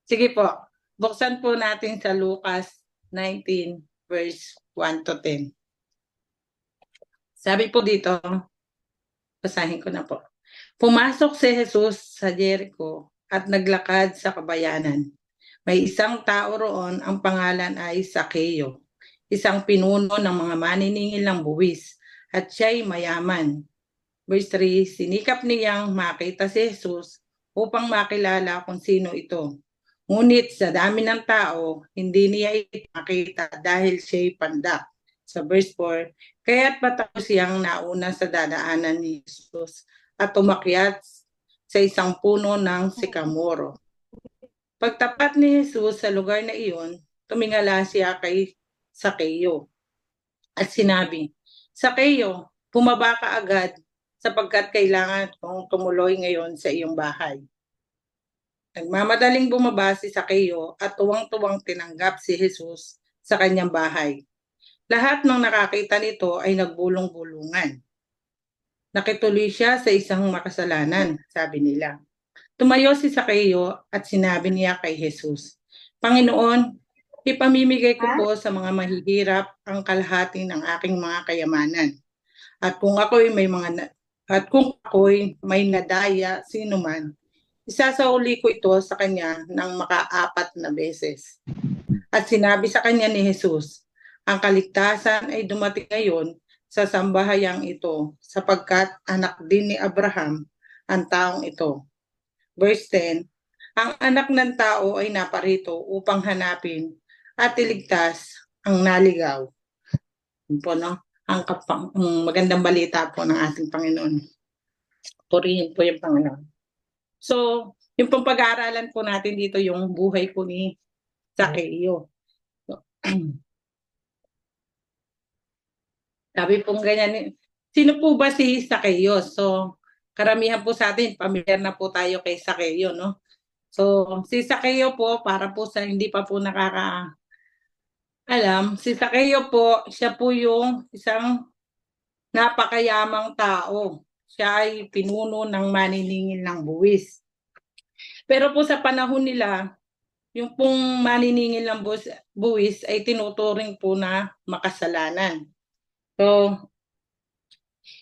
Sige po, buksan po natin sa Lucas 19 verse 1 to 10. Sabi po dito, basahin ko na po. Pumasok si Jesus sa Jericho at naglakad sa kabayanan. May isang tao roon, ang pangalan ay Sakeo, isang pinuno ng mga maniningil ng buwis, at siya'y mayaman. Verse 3, sinikap niyang makita si Jesus upang makilala kung sino ito. Ngunit sa dami ng tao, hindi niya ito makita dahil siya'y pandak. Sa verse 4, kaya't patapos siyang nauna sa dadaanan ni Jesus at umakyat sa isang puno ng sikamoro. Pagtapat ni Jesus sa lugar na iyon, tumingala siya kay Sakeo at sinabi, Sakeo, bumaba ka agad sapagkat kailangan kong tumuloy ngayon sa iyong bahay. Nagmamadaling bumaba si Sakeo at tuwang-tuwang tinanggap si Jesus sa kanyang bahay. Lahat ng nakakita nito ay nagbulong-bulungan. Nakituloy siya sa isang makasalanan, sabi nila. Tumayo si Sakeo at sinabi niya kay Jesus, Panginoon, ipamimigay ko po sa mga mahihirap ang kalahati ng aking mga kayamanan. At kung ako'y may nadaya sino man, isasauli ko ito sa kanya ng maka-4 na beses. At sinabi sa kanya ni Jesus, ang kaligtasan ay dumating ngayon sa sambahayang ito sapagkat anak din ni Abraham ang taong ito. Verse 10, ang anak ng tao ay naparito upang hanapin at iligtas ang naligaw. Yun po, no? Ang magandang balita po ng ating Panginoon. Purihin po yung Panginoon. So, yung pong pag-aaralan po natin dito, yung buhay po ni Sakeo. So, sabi pong ganyan, sino po ba si Sakeo? So, karamihan po sa atin, pamilyar na po tayo kay Sakeo, no? So, si Sakeo po, para po sa hindi pa po alam, si Sakeo po, siya po yung isang napakayamang tao. Siya ay pinuno ng maniningil ng buwis. Pero po sa panahon nila, yung pong maniningil ng buwis ay tinuturing po na makasalanan. So,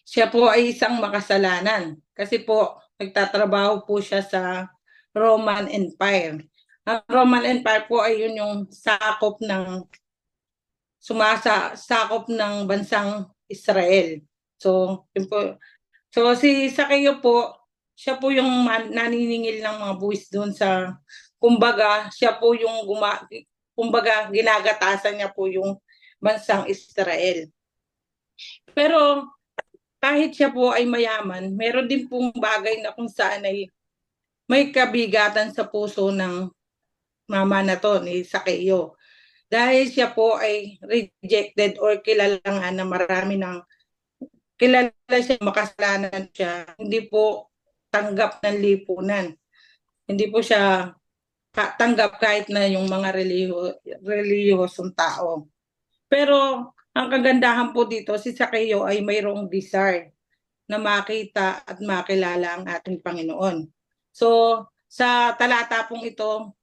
siya po ay isang makasalanan kasi po nagtatrabaho po siya sa Roman Empire. Ang Roman Empire po ay yun yung sakop ng bansang Israel. So, yun po. So si Sakeo po, siya po yung naniningil ng mga buwis doon sa, kumbaga, siya po yung kumbaga ginagatasan niya po yung bansang Israel. Pero kahit siya po ay mayaman, meron din pong bagay na kung saan ay may kabigatan sa puso ng mama na to, ni Sakeo. Dahil siya po ay rejected or kilala nga na marami ng kilala siya, makasalanan siya, hindi po tanggap ng lipunan. Hindi po siya tanggap kahit na yung mga relihiyosong tao. Pero ang kagandahan po dito, si Sakeo ay mayroong desire na makita at makilala ang ating Panginoon. So, sa talata pong ito,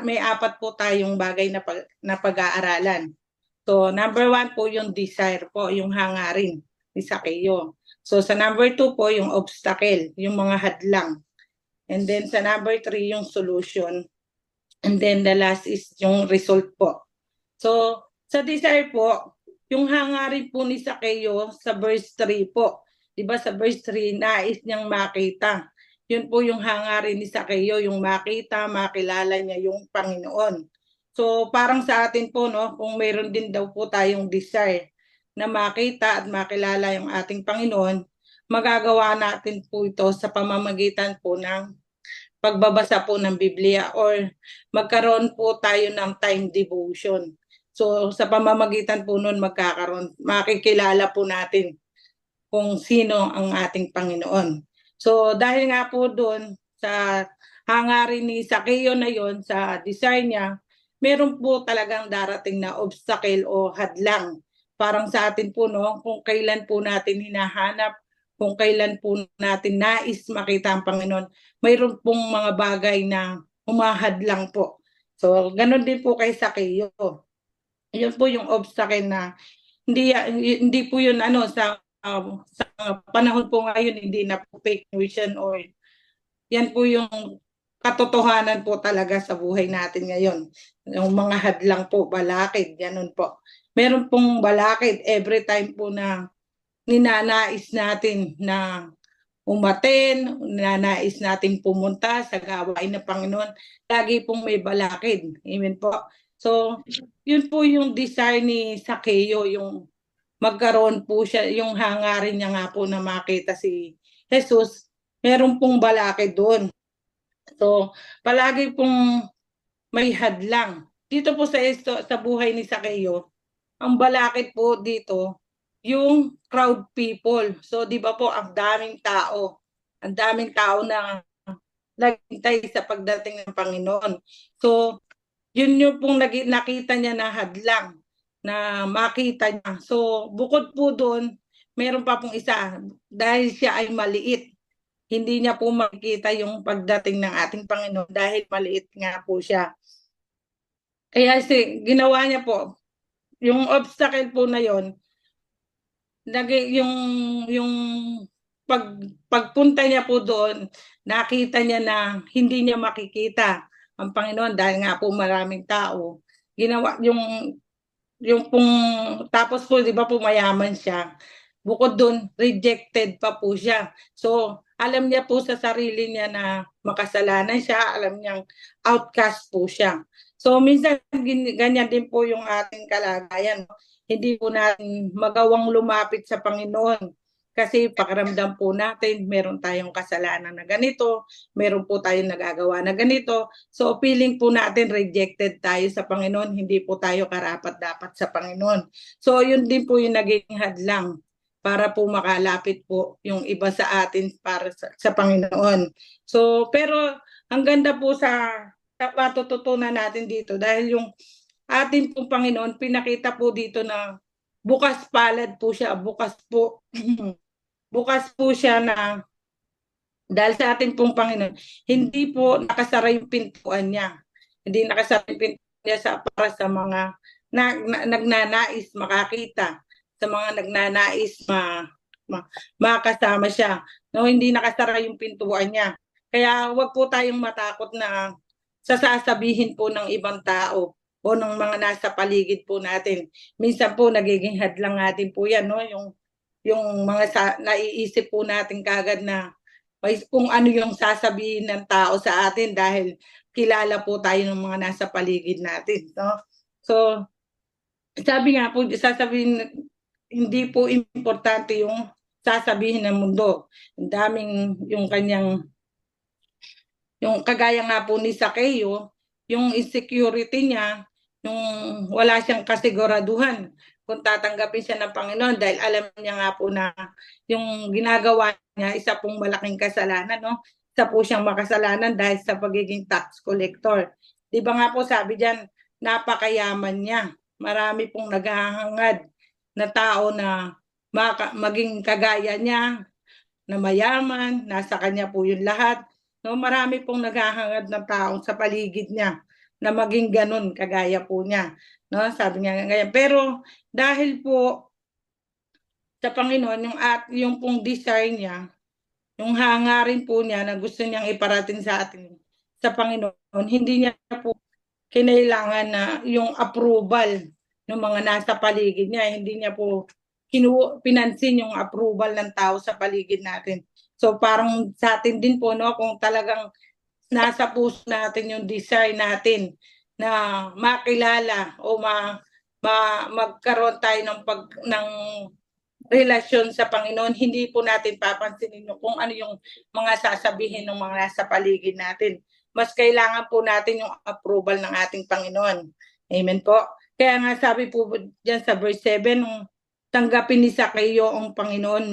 may 4 po tayong bagay na pag-aaralan. So, number 1 po yung desire po, yung hangarin ni Sakeo. So, sa number 2 po yung obstacle, yung mga hadlang. And then sa number 3 yung solution. And then the last is yung result po. So, sa desire po, yung hangarin po ni Sakeo sa verse 3 po. Diba sa verse 3, nais niyang makita. Yun po yung hangarin ni Sakeo, yung makita, makilala niya yung Panginoon. So parang sa atin po, no, kung mayroon din daw po tayong desire na makita at makilala yung ating Panginoon, magagawa natin po ito sa pamamagitan po ng pagbabasa po ng Biblia or magkaroon po tayo ng time devotion. So sa pamamagitan po nun makikilala po natin kung sino ang ating Panginoon. So dahil nga po doon sa hangarin ni Sakeo na yon, sa desire niya, meron po talagang darating na obstacle o hadlang. Parang sa atin po, no, kung kailan po natin hinahanap, kung kailan po natin nais makita ang Panginoon, mayroon pong mga bagay na humahadlang po. So, ganun din po kay Sakeo. Yun po yung obstacle na hindi po yun sa panahon po ngayon hindi na po fake news yan or yan po yung katotohanan po talaga sa buhay natin ngayon. Yung mga hadlang po, balakid, ganun po. Meron pong balakid every time po na ninanais natin na umaten, ninanais natin pumunta sa gawain ng Panginoon. Lagi pong may balakid. Amen po. So, yun po yung desire ni Sakeo, yung magkaroon po siya, yung hangarin niya nga po na makita si Jesus, meron pong balakid doon. So, palagi pong may hadlang. Dito po sa buhay ni Sakeo, ang balakid po dito, yung crowd people. So, di ba po, ang daming tao. Ang daming tao na naghintay sa pagdating ng Panginoon. So, yun yung pong nakita niya na hadlang na makita niya. So, bukod po doon, meron pa pong isa. Dahil siya ay maliit, hindi niya po makikita yung pagdating ng ating Panginoon dahil maliit nga po siya. Kaya ginawa niya po, yung obstacle po na yon, yung pagpunta niya po doon, nakita niya na hindi niya makikita ang Panginoon dahil nga po maraming tao. Ginawa yung pong tapos po 'di ba po mayaman siya. Bukod doon, rejected pa po siya. So, alam niya po sa sarili niya na makasalanan siya, alam niyang outcast po siya. So, minsan ganyan din po yung ating kalagayan. Hindi po natin magawang lumapit sa Panginoon kasi pakiramdam po natin meron tayong kasalanan na ganito, meron po tayong nagagawa na ganito. So feeling po natin rejected tayo sa Panginoon, hindi po tayo karapat-dapat sa Panginoon. So yun din po yung naging hadlang para po makalapit po yung iba sa atin para sa Panginoon. So pero ang ganda po sa matututunan natin dito dahil yung ating pong Panginoon pinakita po dito na bukas palad po siya, bukas po bukas po siya na dahil sa ating pong Panginoon, hindi po nakasara yung pintuan niya. Hindi nakasara yung pintuan niya para sa mga nagnanais makakita, sa mga nagnanais makasama siya. No, hindi nakasara yung pintuan niya. Kaya wag po tayong matakot na sa sasabihin po ng ibang tao o ng mga nasa paligid po natin. Minsan po nagiging hadlang natin po yan, no? Yung mga naiisip po natin kagad na kung ano yung sasabihin ng tao sa atin dahil kilala po tayo ng mga nasa paligid natin, no? So, sabi nga po, sasabihin, hindi po importante yung sasabihin ng mundo. Ang daming yung kanyang, yung kagaya nga po ni Sakeo, yung insecurity niya, yung wala siyang kasiguraduhan kung tatanggapin siya ng Panginoon dahil alam niya nga po na yung ginagawa niya isa pong malaking kasalanan, no? Isa po siyang makasalanan dahil sa pagiging tax collector. Di ba nga po sabi diyan, napakayaman niya. Marami pong naghahangad na tao na maging kagaya niya, na mayaman, nasa kanya po yung lahat. No, marami pong naghahangad ng tao sa paligid niya na maging ganun kagaya po niya. No, sabi niya ngayon. Pero dahil po sa Panginoon, yung pong desire niya, yung hangarin po niya na gusto niyang iparating sa atin sa Panginoon, hindi niya po kinailangan na yung approval ng mga nasa paligid niya. Hindi niya po pinansin yung approval ng tao sa paligid natin. So parang sa atin din po, no, kung talagang nasa puso natin yung desire natin na makilala o magkaroon tayo ng relasyon sa Panginoon, hindi po natin papansinin kung ano yung mga sasabihin ng mga nasa paligid natin. Mas kailangan po natin yung approval ng ating Panginoon. Amen po. Kaya nga sabi po dyan sa verse 7, tanggapin ni Sakeo ang Panginoon,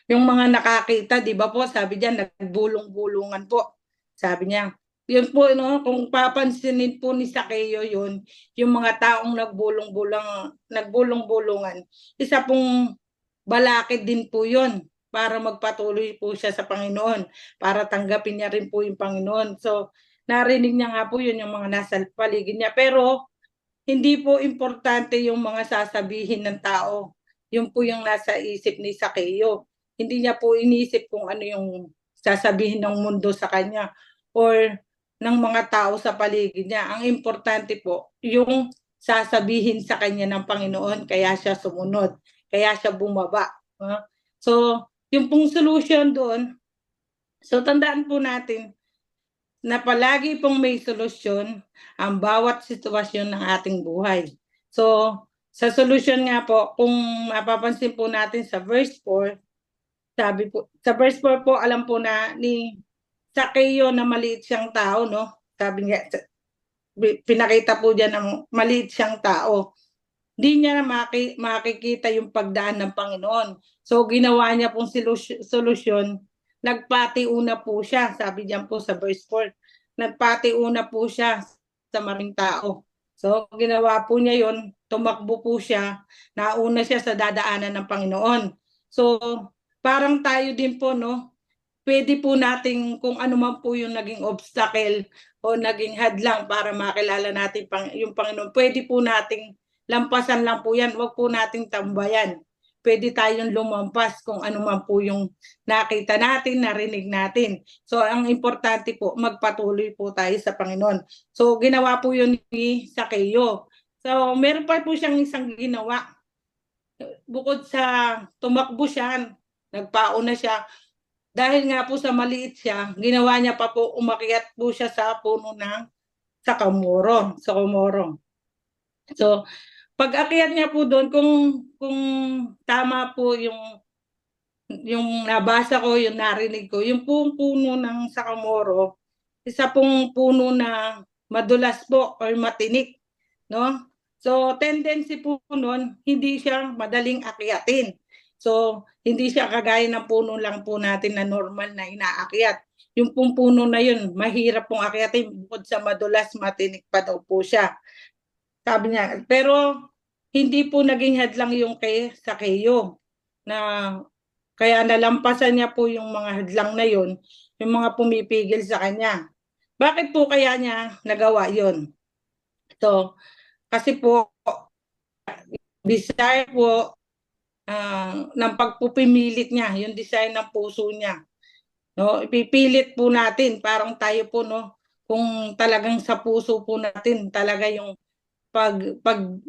yung mga nakakita, di ba po, sabi diyan, nagbulong-bulungan po. Sabi niya, yun po, no, kung papansinin po ni Sakeo yun, yung mga taong nagbulong-bulungan, isa pong balakid din po yun para magpatuloy po siya sa Panginoon, para tanggapin niya rin po yung Panginoon. So, narinig niya nga po yun yung mga nasa paligid niya. Pero hindi po importante yung mga sasabihin ng tao. Yun po yung nasa isip ni Sakeo. Hindi niya po iniisip kung ano yung sasabihin ng mundo sa kanya or ng mga tao sa paligid niya. Ang importante po, yung sasabihin sa kanya ng Panginoon, kaya siya sumunod, kaya siya bumaba. So, yung pong solution doon, so tandaan po natin na palagi pong may solusyon ang bawat sitwasyon ng ating buhay. So, sa solusyon nga po, kung mapapansin po natin sa verse 4, sabi po, sa verse 4 po, alam po na ni Sakeo na maliit siyang tao, no? Sabi niya, pinakita po diyan ng maliit siyang tao. Di niya makikita yung pagdaan ng Panginoon. So, ginawa niya pong solusyon, nagpatiuna po siya, sabi diyan po sa verse 4, nagpatiuna po siya sa maraming tao. So, ginawa po niya yon, tumakbo po siya, nauna siya sa dadaanan ng Panginoon. So, parang tayo din po, no? Pwede po nating kung ano man po yung naging obstacle o naging hadlang para makilala natin yung Panginoon, pwede po nating lampasan lang po yan, wag po nating tambayan. Pwede tayong lumampas kung ano man po yung nakita natin, narinig natin. So, ang importante po, magpatuloy po tayo sa Panginoon. So, ginawa po yun ni Sakeo. So, meron pa po siyang isang ginawa. Bukod sa tumakbo siya, nagpauna siya, dahil nga po sa maliit siya, ginawa niya pa po, umakyat po siya sa puno ng sakamoro. So, pag akyat niya po doon, kung tama po yung nabasa ko, yung narinig ko, yung pong puno ng sakamoro, isa pong puno na madulas po or matinik, no? So, tendency po nun, hindi siya madaling akyatin. So, hindi siya kagaya ng puno lang po natin na normal na inaakyat. Yung pong puno na yun, mahirap pong akyatin, bukod sa madulas, matinik pa daw po siya. Sabi niya, pero hindi po naging hadlang yung kay Sakeo na kaya nalampasan niya po yung mga hadlang na yun, yung mga pumipigil sa kanya. Bakit po kaya niya nagawa yun? So, kasi po, desire po ng pagpupimilit niya, yung desire ng puso niya. No, ipipilit po natin, parang tayo po, no, kung talagang sa puso po natin talaga yung pag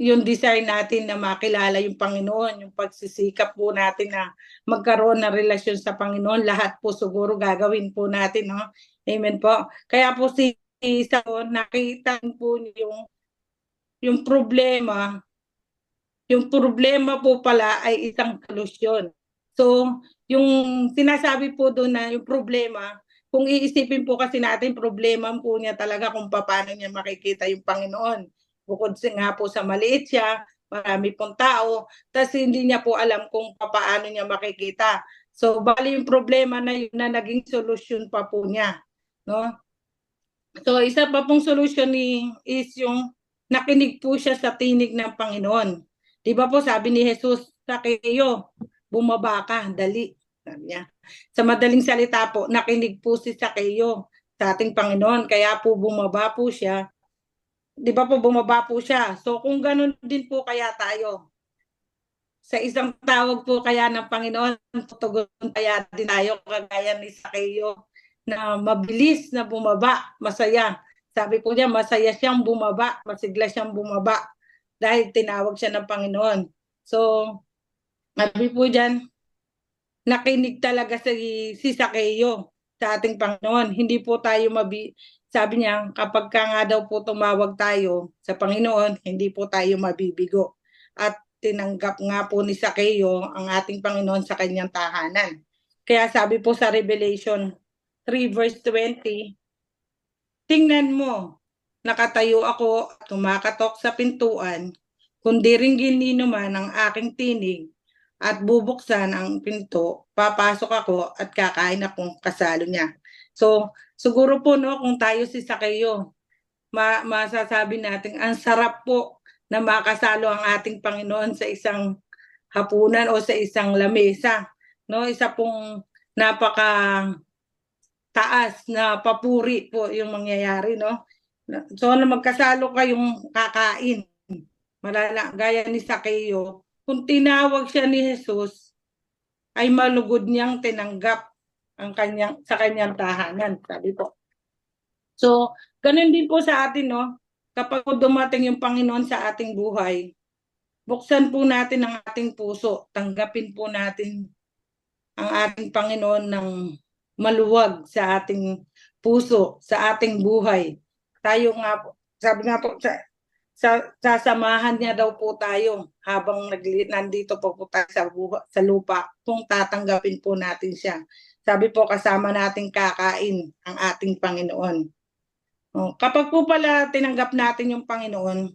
yung desire natin na makilala yung Panginoon, yung pagsisikap po natin na magkaroon ng relasyon sa Panginoon, lahat po siguro gagawin po natin, no? Amen po. Kaya po si isa po, nakita po yung problema, yung problema po pala ay isang solusyon. So, yung sinasabi po doon na yung problema, kung iisipin po kasi natin, problema po niya talaga kung paano niya makikita yung Panginoon. Bukod nga po sa maliit siya, marami pong tao, tapos hindi niya po alam kung paano niya makikita. So, bali yung problema na yun na naging solusyon pa po niya. No? So, isa pa pong solusyon is yung nakinig po siya sa tinig ng Panginoon. Di ba po sabi ni Jesus, Sakeo, bumaba ka, dali. Sabi niya. Sa madaling salita po, nakinig po si Sakeo sa ating Panginoon. Kaya po bumaba po siya. Di ba po bumaba po siya? So kung ganun din po kaya tayo, sa isang tawag po kaya ng Panginoon, tutugon kaya din tayo kagaya ni Sakeo na mabilis na bumaba, masaya. Sabi po niya, masaya siyang bumaba, masigla siyang bumaba dahil tinawag siya ng Panginoon. So, sabi po diyan, nakinig talaga si Sakeo sa ating Panginoon. Hindi po tayo sabi niya, kapag ka nga daw po tumawag tayo sa Panginoon, hindi po tayo mabibigo. At tinanggap nga po ni Sakeo ang ating Panginoon sa kanyang tahanan. Kaya sabi po sa Revelation 3 verse 20, tingnan mo, nakatayo ako at kumakatok sa pintuan, kung diringgin man ang aking tinig at bubuksan ang pinto, papasok ako at kakain akong kasalo niya. So, siguro po, no, kung tayo si Sakeo, masasabi natin, ang sarap po na makasalo ang ating Panginoon sa isang hapunan o sa isang lamesa. No, isa pong napaka taas na papuri po yung mangyayari, no? So, na magkasalo kayong kakain, malala, gaya ni Sakeo, kung tinawag siya ni Jesus, ay malugod niyang tinanggap sa kanyang tahanan, sabi po. So, ganun din po sa atin, no? Kapag dumating yung Panginoon sa ating buhay, buksan po natin ang ating puso, tanggapin po natin ang ating Panginoon ng maluwag sa ating puso, sa ating buhay. Tayo nga po, sabi nga po, sasamahan niya daw po tayo habang nandito po tayo sa lupa kung tatanggapin po natin siya. Sabi po, kasama nating kakain ang ating Panginoon. Kapag po pala tinanggap natin yung Panginoon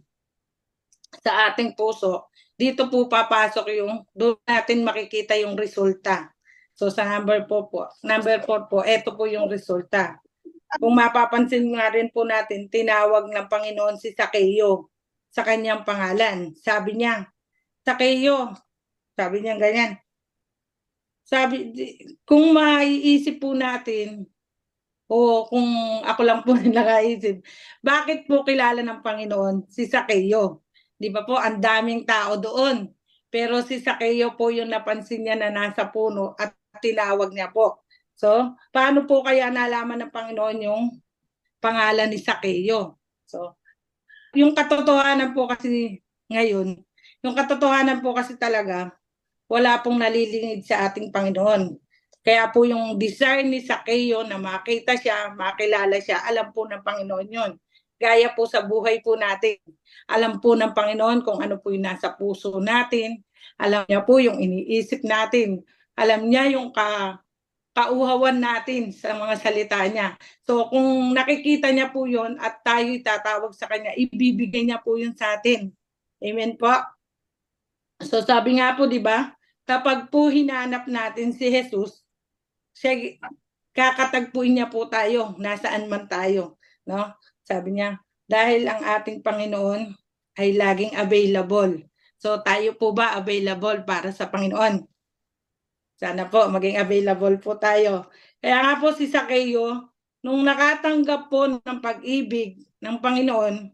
sa ating puso, dito po papasok doon natin makikita yung resulta. So sa number 4 po, ito po yung resulta. Kung mapapansin nga rin po natin, tinawag ng Panginoon si Sakeo sa kanyang pangalan. Sabi niya, Sakeo, sabi niya ganyan. Kung maiisip po natin, o kung ako lang po nakaisip, bakit po kilala ng Panginoon si Sakeo? Di ba po, ang daming tao doon. Pero si Sakeo po yung napansin niya na nasa puno at tinawag niya po. So, paano po kaya nalaman ng Panginoon yung pangalan ni Sakeo? So, yung katotohanan po kasi ngayon, yung katotohanan po kasi talaga, wala pong nalilingid sa ating Panginoon. Kaya po yung desire ni Sakeo na makita siya, makilala siya, alam po ng Panginoon yun. Gaya po sa buhay po natin. Alam po ng Panginoon kung ano po yung nasa puso natin. Alam niya po yung iniisip natin. Alam niya yung kauhawan natin sa mga salita niya. So kung nakikita niya po yun at tayo'y tatawag sa kanya, ibibigay niya po yun sa atin. Amen po. So sabi nga po, di ba, kapag po hinanap natin si Jesus, siya, kakatagpuin niya po tayo, nasaan man tayo. No? Sabi niya, dahil ang ating Panginoon ay laging available. So tayo po ba available para sa Panginoon? Sana po maging available po tayo. Kaya nga po si Sakeo, nung nakatanggap po ng pag-ibig ng Panginoon,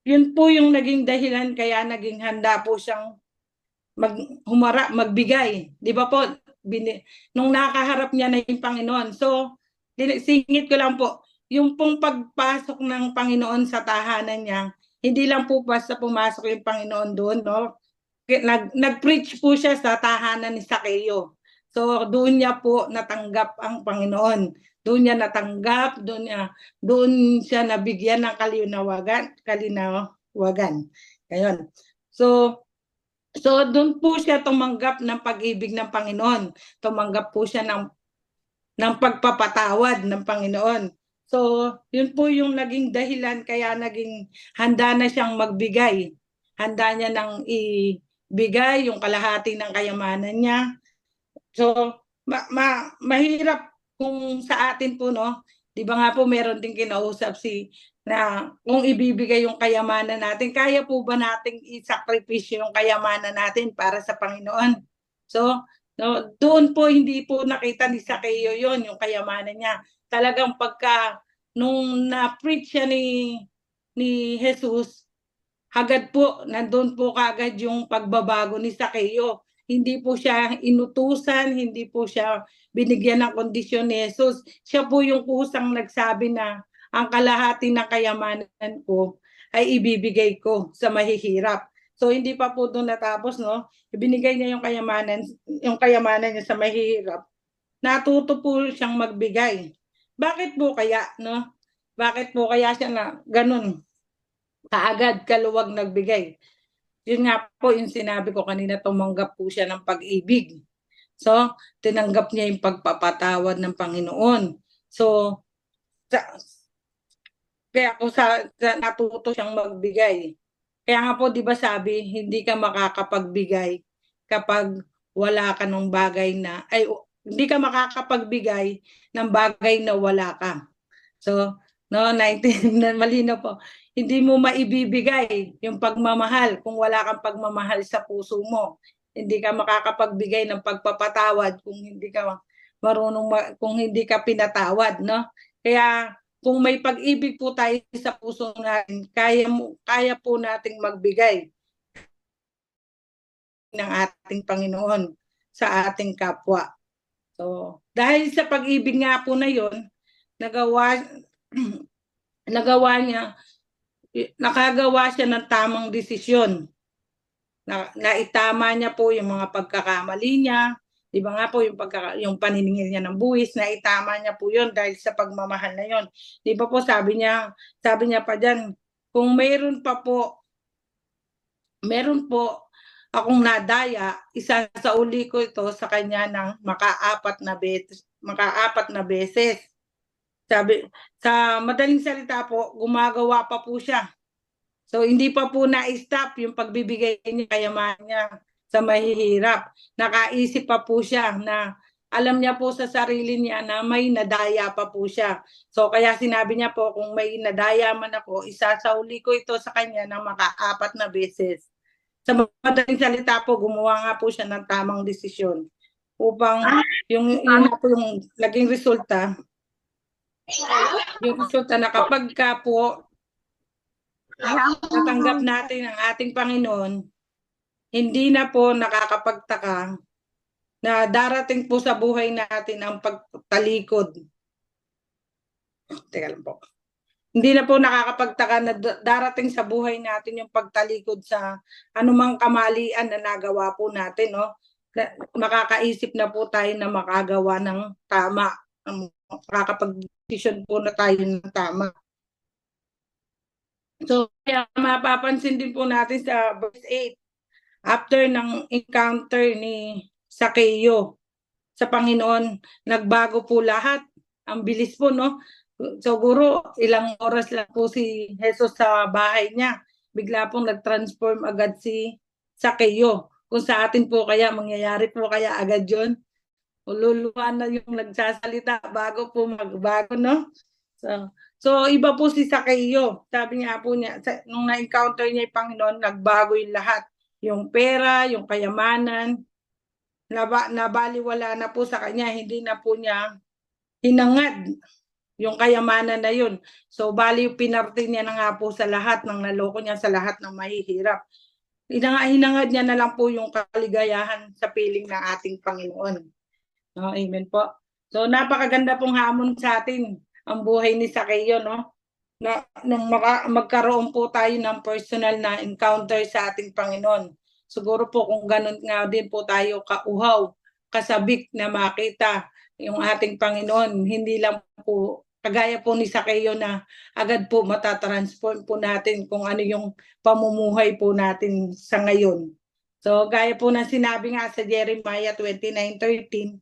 yun po yung naging dahilan kaya naging handa po siyang magbigay. Di ba po? Nung nakaharap niya na yung Panginoon. So, singit ko lang po, yung pong pagpasok ng Panginoon sa tahanan niya, hindi lang po basta pumasok yung Panginoon doon, no? Nag-preach po siya sa tahanan ni Sakeo. So, doon niya po natanggap ang Panginoon. Doon niya natanggap, doon siya nabigyan ng kalinawagan. Ngayon. So doon po siya tumanggap ng pag-ibig ng Panginoon. Tumanggap po siya ng pagpapatawad ng Panginoon. So, yun po yung naging dahilan kaya naging handa na siyang magbigay. Handa niya nang ibigay yung kalahati ng kayamanan niya. So, mahirap kung sa atin po, no? Di ba nga po meron din kinausap na kung ibibigay yung kayamanan natin, kaya po ba nating isakripisyo yung kayamanan natin para sa Panginoon? So, no, doon po hindi po nakita ni Sakeo yon yung kayamanan niya. Talagang nung na-preach siya ni Jesus, agad po, nandun po kaagad yung pagbabago ni Sakeo. Hindi po siya inutusan, hindi po siya binigyan ng kondisyon ni Jesus. Siya po yung kusang nagsabi na ang kalahati ng kayamanan ko ay ibibigay ko sa mahihirap. So hindi pa po doon natapos, no? Ibinigay niya yung kayamanan niya sa mahihirap. Natuto po siyang magbigay. Bakit po kaya, no? Bakit po kaya siya na ganun? Kaagad, kaluwag nagbigay. Yun nga po yung sinabi ko kanina, tumanggap po siya ng pag-ibig. So, tinanggap niya yung pagpapatawad ng Panginoon. So, kaya ako natuto siyang magbigay. Kaya nga po, di ba sabi, hindi ka makakapagbigay kapag wala ka ng bagay hindi ka makakapagbigay ng bagay na wala ka. So, no, malinaw po. Hindi mo maibibigay yung pagmamahal kung wala kang pagmamahal sa puso mo. Hindi ka makakapagbigay ng pagpapatawad kung hindi ka kung hindi ka pinatawad, no? Kaya kung may pag-ibig po tayo sa puso natin, kaya po nating magbigay ng ating Panginoon sa ating kapwa. So, dahil sa pag-ibig nga po na 'yon, nagawa nagawa niya nakagawa siya ng tamang desisyon. Naitama niya po yung mga pagkakamali niya. Di ba nga po yung paniningil niya ng buwis, naitama niya po yun dahil sa pagmamahal na yun. Di ba po sabi niya pa dyan, kung meron akong nadaya, isasauli ko ito sa kanya ng makaapat na beses. Sabi, sa madaling salita po, gumagawa pa po siya. So hindi pa po na-stop yung pagbibigay niya kayamanan niya sa mahihirap. Nakaisip pa po siya na alam niya po sa sarili niya na may nadaya pa po siya. So kaya sinabi niya po, kung may nadaya man ako, isasauli ko ito sa kanya ng makaapat na beses. Sa madaling salita po, gumawa nga po siya ng tamang desisyon upang yung na po yung naging resulta. Yung resulta na kapag ka po natanggap natin ang ating Panginoon, hindi na po nakakapagtaka na darating po sa buhay natin ang pagtalikod. Teka lang po. Hindi na po nakakapagtaka na darating sa buhay natin yung pagtalikod sa anumang kamalian na nagawa po natin, no? Makakaisip na po tayo na makagawa ng tama. Makakapag-decision po na tayo ng tama. So, kaya mapapansin din po natin sa verse 8, after ng encounter ni Sakeo sa Panginoon, nagbago po lahat. Ang bilis po, no? Siguro ilang oras lang po si Jesus sa bahay niya. Bigla pong nag-transform agad si Sakeo. Kung sa atin po kaya, mangyayari po kaya agad yun. Ululuan na yung nagsasalita bago po magbago, no? So iba po si Sakeo. Sabi nga po niya, nung na-encounter niya yung Panginoon, nagbago yung lahat. Yung pera, yung kayamanan, nabaliwala na po sa kanya. Hindi na po niya hinangad yung kayamanan na yun. So bali pinarte niya na nga po sa lahat ng naloko niya, sa lahat ng mahihirap. Hinangad niya na lang po yung kaligayahan sa piling ng ating Panginoon. No, amen po. So napakaganda pong hamon sa atin ang buhay ni Sakeo, no? Na nung magkaroon po tayo ng personal na encounter sa ating Panginoon. Siguro po kung ganun nga din po tayo kauhaw, kasabik na makita yung ating Panginoon, hindi lang po kagaya po ni Sakeo na agad po matatransform po natin kung ano yung pamumuhay po natin sa ngayon. So gaya po na sinabi nga sa Jeremiah 29:13,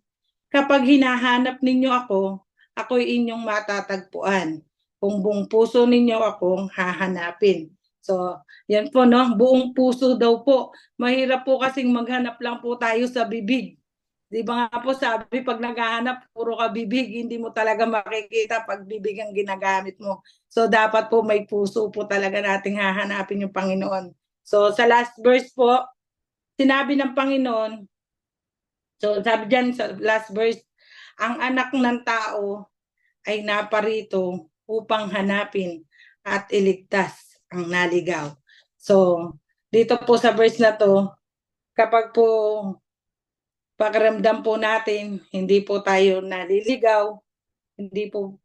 kapag hinahanap ninyo ako, ako'y inyong matatagpuan. Kung buong puso ninyo akong hahanapin. So, yan po, no? Buong puso daw po. Mahirap po kasing maghanap lang po tayo sa bibig. Di ba nga po sabi, pag naghahanap, puro ka bibig, hindi mo talaga makikita pag bibig ang ginagamit mo. So, dapat po may puso po talaga nating hahanapin yung Panginoon. So, sa last verse po, sinabi ng Panginoon, so sabi dyan sa last verse, ang anak ng tao ay naparito upang hanapin at iligtas ang naligaw. So, dito po sa verse na to, kapag po pakiramdam po natin, hindi po tayo naliligaw, hindi po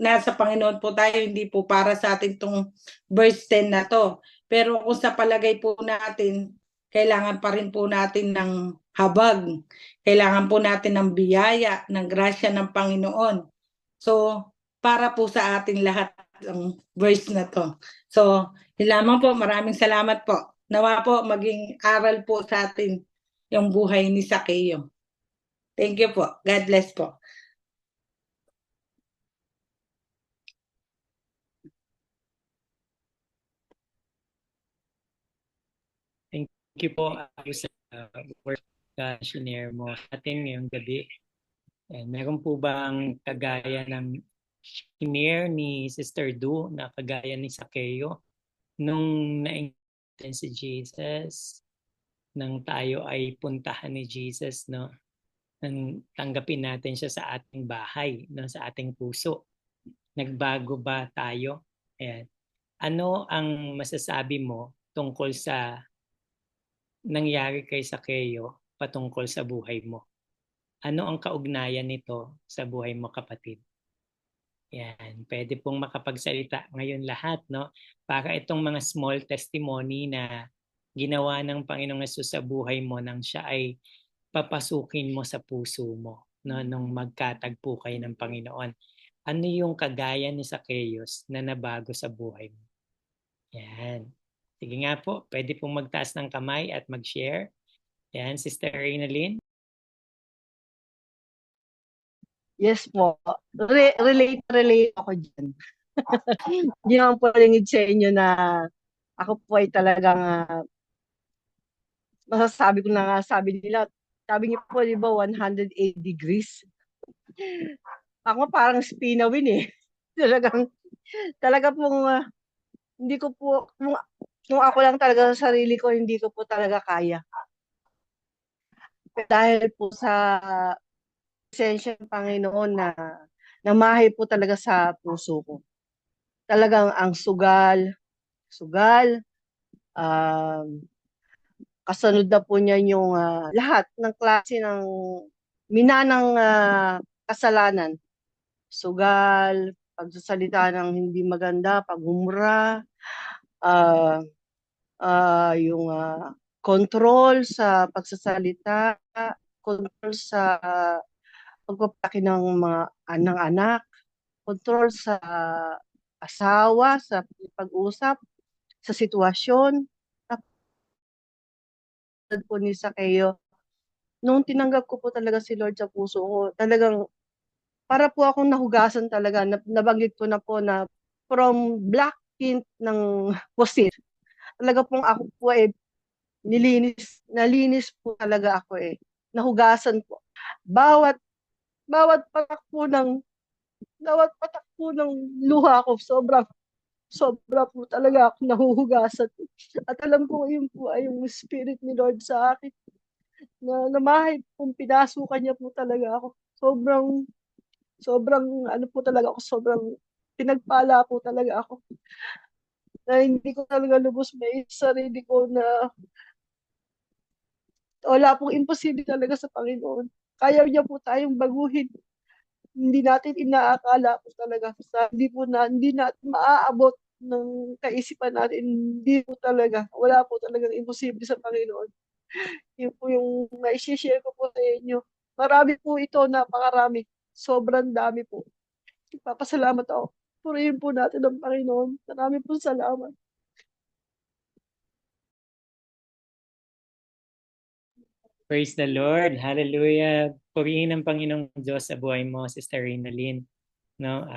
nasa Panginoon po tayo, hindi po para sa atin tong verse 10 na to. Pero kung sa palagay po natin, kailangan pa rin po natin ng habag. Kailangan po natin ng biyaya, ng grasya ng Panginoon. So, para po sa ating lahat ang verse na to. So, yun lamang po. Maraming salamat po. Nawa po maging aral po sa atin yung buhay ni Sakeo. Thank you po. God bless po. Thank you po sa work na shinare mo sa atin ngayong gabi. Meron po bang kagaya ng shinare ni Sister Du na kagaya ni Sakeo nung na-encounter si Jesus, nang tayo ay puntahan ni Jesus, no? tanggapin natin siya sa ating bahay, no, sa ating puso. Nagbago ba tayo? Ayan. Ano ang masasabi mo tungkol sa nangyari kay Sakeo patungkol sa buhay mo? Ano ang kaugnayan nito sa buhay mo, kapatid? Yan, pwede pong makapagsalita ngayon lahat, no? Para itong mga small testimony na ginawa ng Panginoong Hesus sa buhay mo nang siya ay papasukin mo sa puso mo, no? Nung magkatagpo kayo ng Panginoon. Ano yung kagaya ni Zacchaeus na nabago sa buhay mo? Yan. Sige nga po, pwede pong magtaas ng kamay at mag-share. Yan, Sister Reynalyn. Yes po. Relate ako dyan. Hindi naman po ringid sa inyo na ako po ay talagang masasabi ko na nga, sabi nila, sabi niyo po, di ba, 108 degrees. Ako parang spinawin eh. Talaga pong, hindi ko po, kung ako lang talaga sa sarili ko, hindi ko po talaga kaya. Dahil po sa presensya ng Panginoon na namahay po talaga sa puso ko. Talagang ang sugal, kasunod na po niyan yung lahat ng klase ng minanang kasalanan. Sugal, pagsasalita ng hindi maganda, paghumra, yung control sa pagsasalita, control sa pagpapaki ng mga anak, control sa asawa, sa pag-usap, sa sitwasyon. Tapos po ni Zacchaeus, nung tinanggap ko po talaga si Lord sa puso ko, talagang para po akong nahugasan talaga. Nabanggit ko na po na from black tint ng pusit. Talaga pong ako po nalinis po talaga ako Nahugasan po. Bawat bawat patak po ng luha ko, sobra po talaga ako nahuhugasan. At alam ko yun po ay yung spirit ni Lord sa akin na namahay kung pinasukan niya po talaga ako. Sobrang ano po talaga ako, sobrang pinagpala po talaga ako. Na hindi ko talaga lubos may sarili ko na wala pong imposible talaga sa Panginoon. Kaya niya po tayong baguhin. Hindi natin inaakala po talaga hindi natin maaabot ng kaisipan natin. Hindi po talaga. Wala po talagang imposible sa Panginoon. Yun po yung na-share ko po sa inyo. Marami po ito, napakarami. Sobrang dami po. Papasalamat ako. Purihin po natin ang Panginoon. Marami po salamat. Praise the Lord. Hallelujah. Purihin ang Panginoong Diyos sa buhay mo, Sister Reynalyn. No?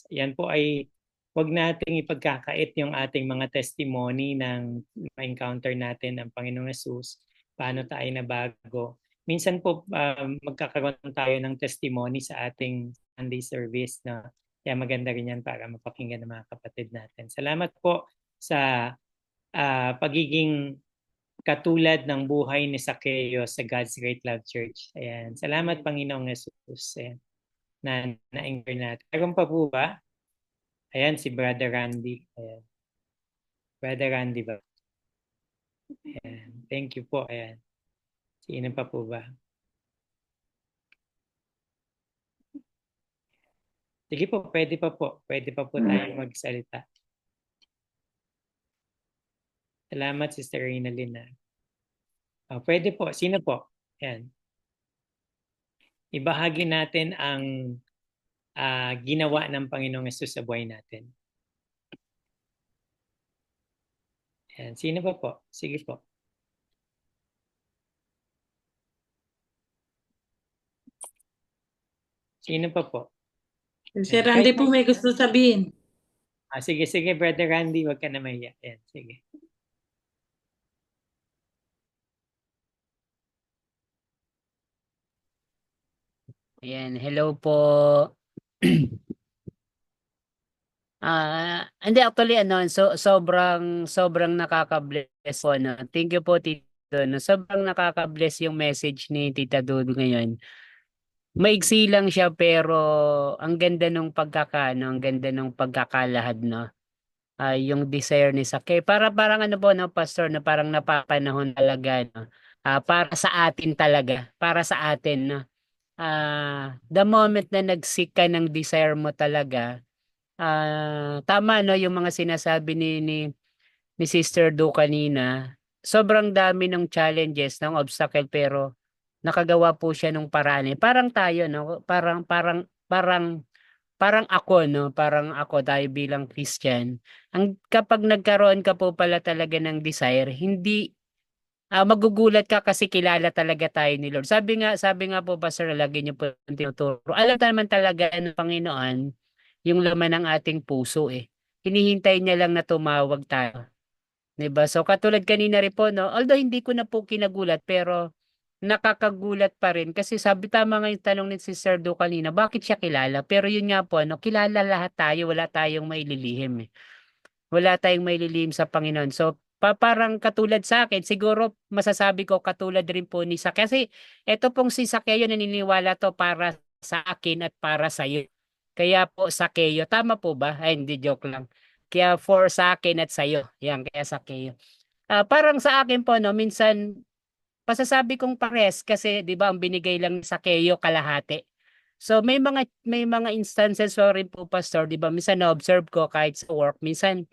Yan po ay wag nating ipagkakait yung ating mga testimony ng ma-encounter natin ang Panginoong Hesus. Paano tayo nabago. Minsan po magkakaroon tayo ng testimony sa ating Sunday service. No? Kaya maganda rin yan para mapakinggan ng mga kapatid natin. Salamat po sa pagiging katulad ng buhay ni Zacchaeus sa God's Great Love Church. Ayan. Salamat, Panginoong Jesus. Ayan. Na-anchor natin. Meron pa po ba? Ayan, si Brother Randy. Ayan. Brother Randy ba? Ayan. Thank you po. Ayan. Sino pa po ba? Sige po, pwede pa po. Pwede pa po tayo magsalita. Salamat, Sister Reynalyn. Pwede po. Sino po? Ayan. Ibahagi natin ang ginawa ng Panginoong Hesus sa buhay natin. Ayan. Sino pa po? Sige po. Sino pa po? Si Randy po may gusto sabihin. Sige, Brother Randy, wag ka na mahiya. Ayan, sige. Ayan, hello po. Hindi actually sobrang nakaka-bless po. No? Thank you po Tito doon. Sobrang nakaka-bless yung message ni Tita Dudu ngayon. Maiksi lang siya pero ang ganda nung ang ganda nung pagkakalahad, no? Yung desire ni Sake. Parang ano po, no, Pastor, na parang napapanahon talaga, no? Para sa atin talaga, para sa atin, no? The moment na nag-seek ka ng desire mo talaga, tama, no, yung mga sinasabi ni Sister Do kanina, sobrang dami ng challenges, ng obstacle, pero nakagawa po siya ng paraan. Parang tayo, no? Parang ako, no? Parang ako, tayo bilang Christian. Kapag nagkaroon ka po pala talaga ng desire, hindi magugulat ka kasi kilala talaga tayo ni Lord. Sabi nga po, Pastor, lagi niyo po tinuturo. Alam naman talaga ng Panginoon yung laman ng ating puso eh. Hinihintay niya lang na tumawag tayo. 'Di ba? So katulad kanina rin po, no, although hindi ko na po kinagulat pero nakakagulat pa rin kasi tama nga yung tanong ni Sister Do kanina, bakit siya kilala? Pero yun nga po, ano, kilala lahat tayo, wala tayong maililihim eh. Wala tayong maililihim sa Panginoon. So parang katulad sa akin, siguro masasabi ko katulad rin po ni Sa kasi eto pong si Sakeo naniniwala to para sa akin at para sa iyo. Kaya po Sakeo, tama po ba? Ay, hindi, joke lang. Kaya for sa akin at sa iyo. Yan, kaya Sakeo. Parang sa akin po, no, minsan pasasabi kong pares kasi 'di ba ang binigay lang sa Sakeo kalahati. So may mga instances so rin po, Pastor, 'di ba, minsan na-observe ko kahit sa work, minsan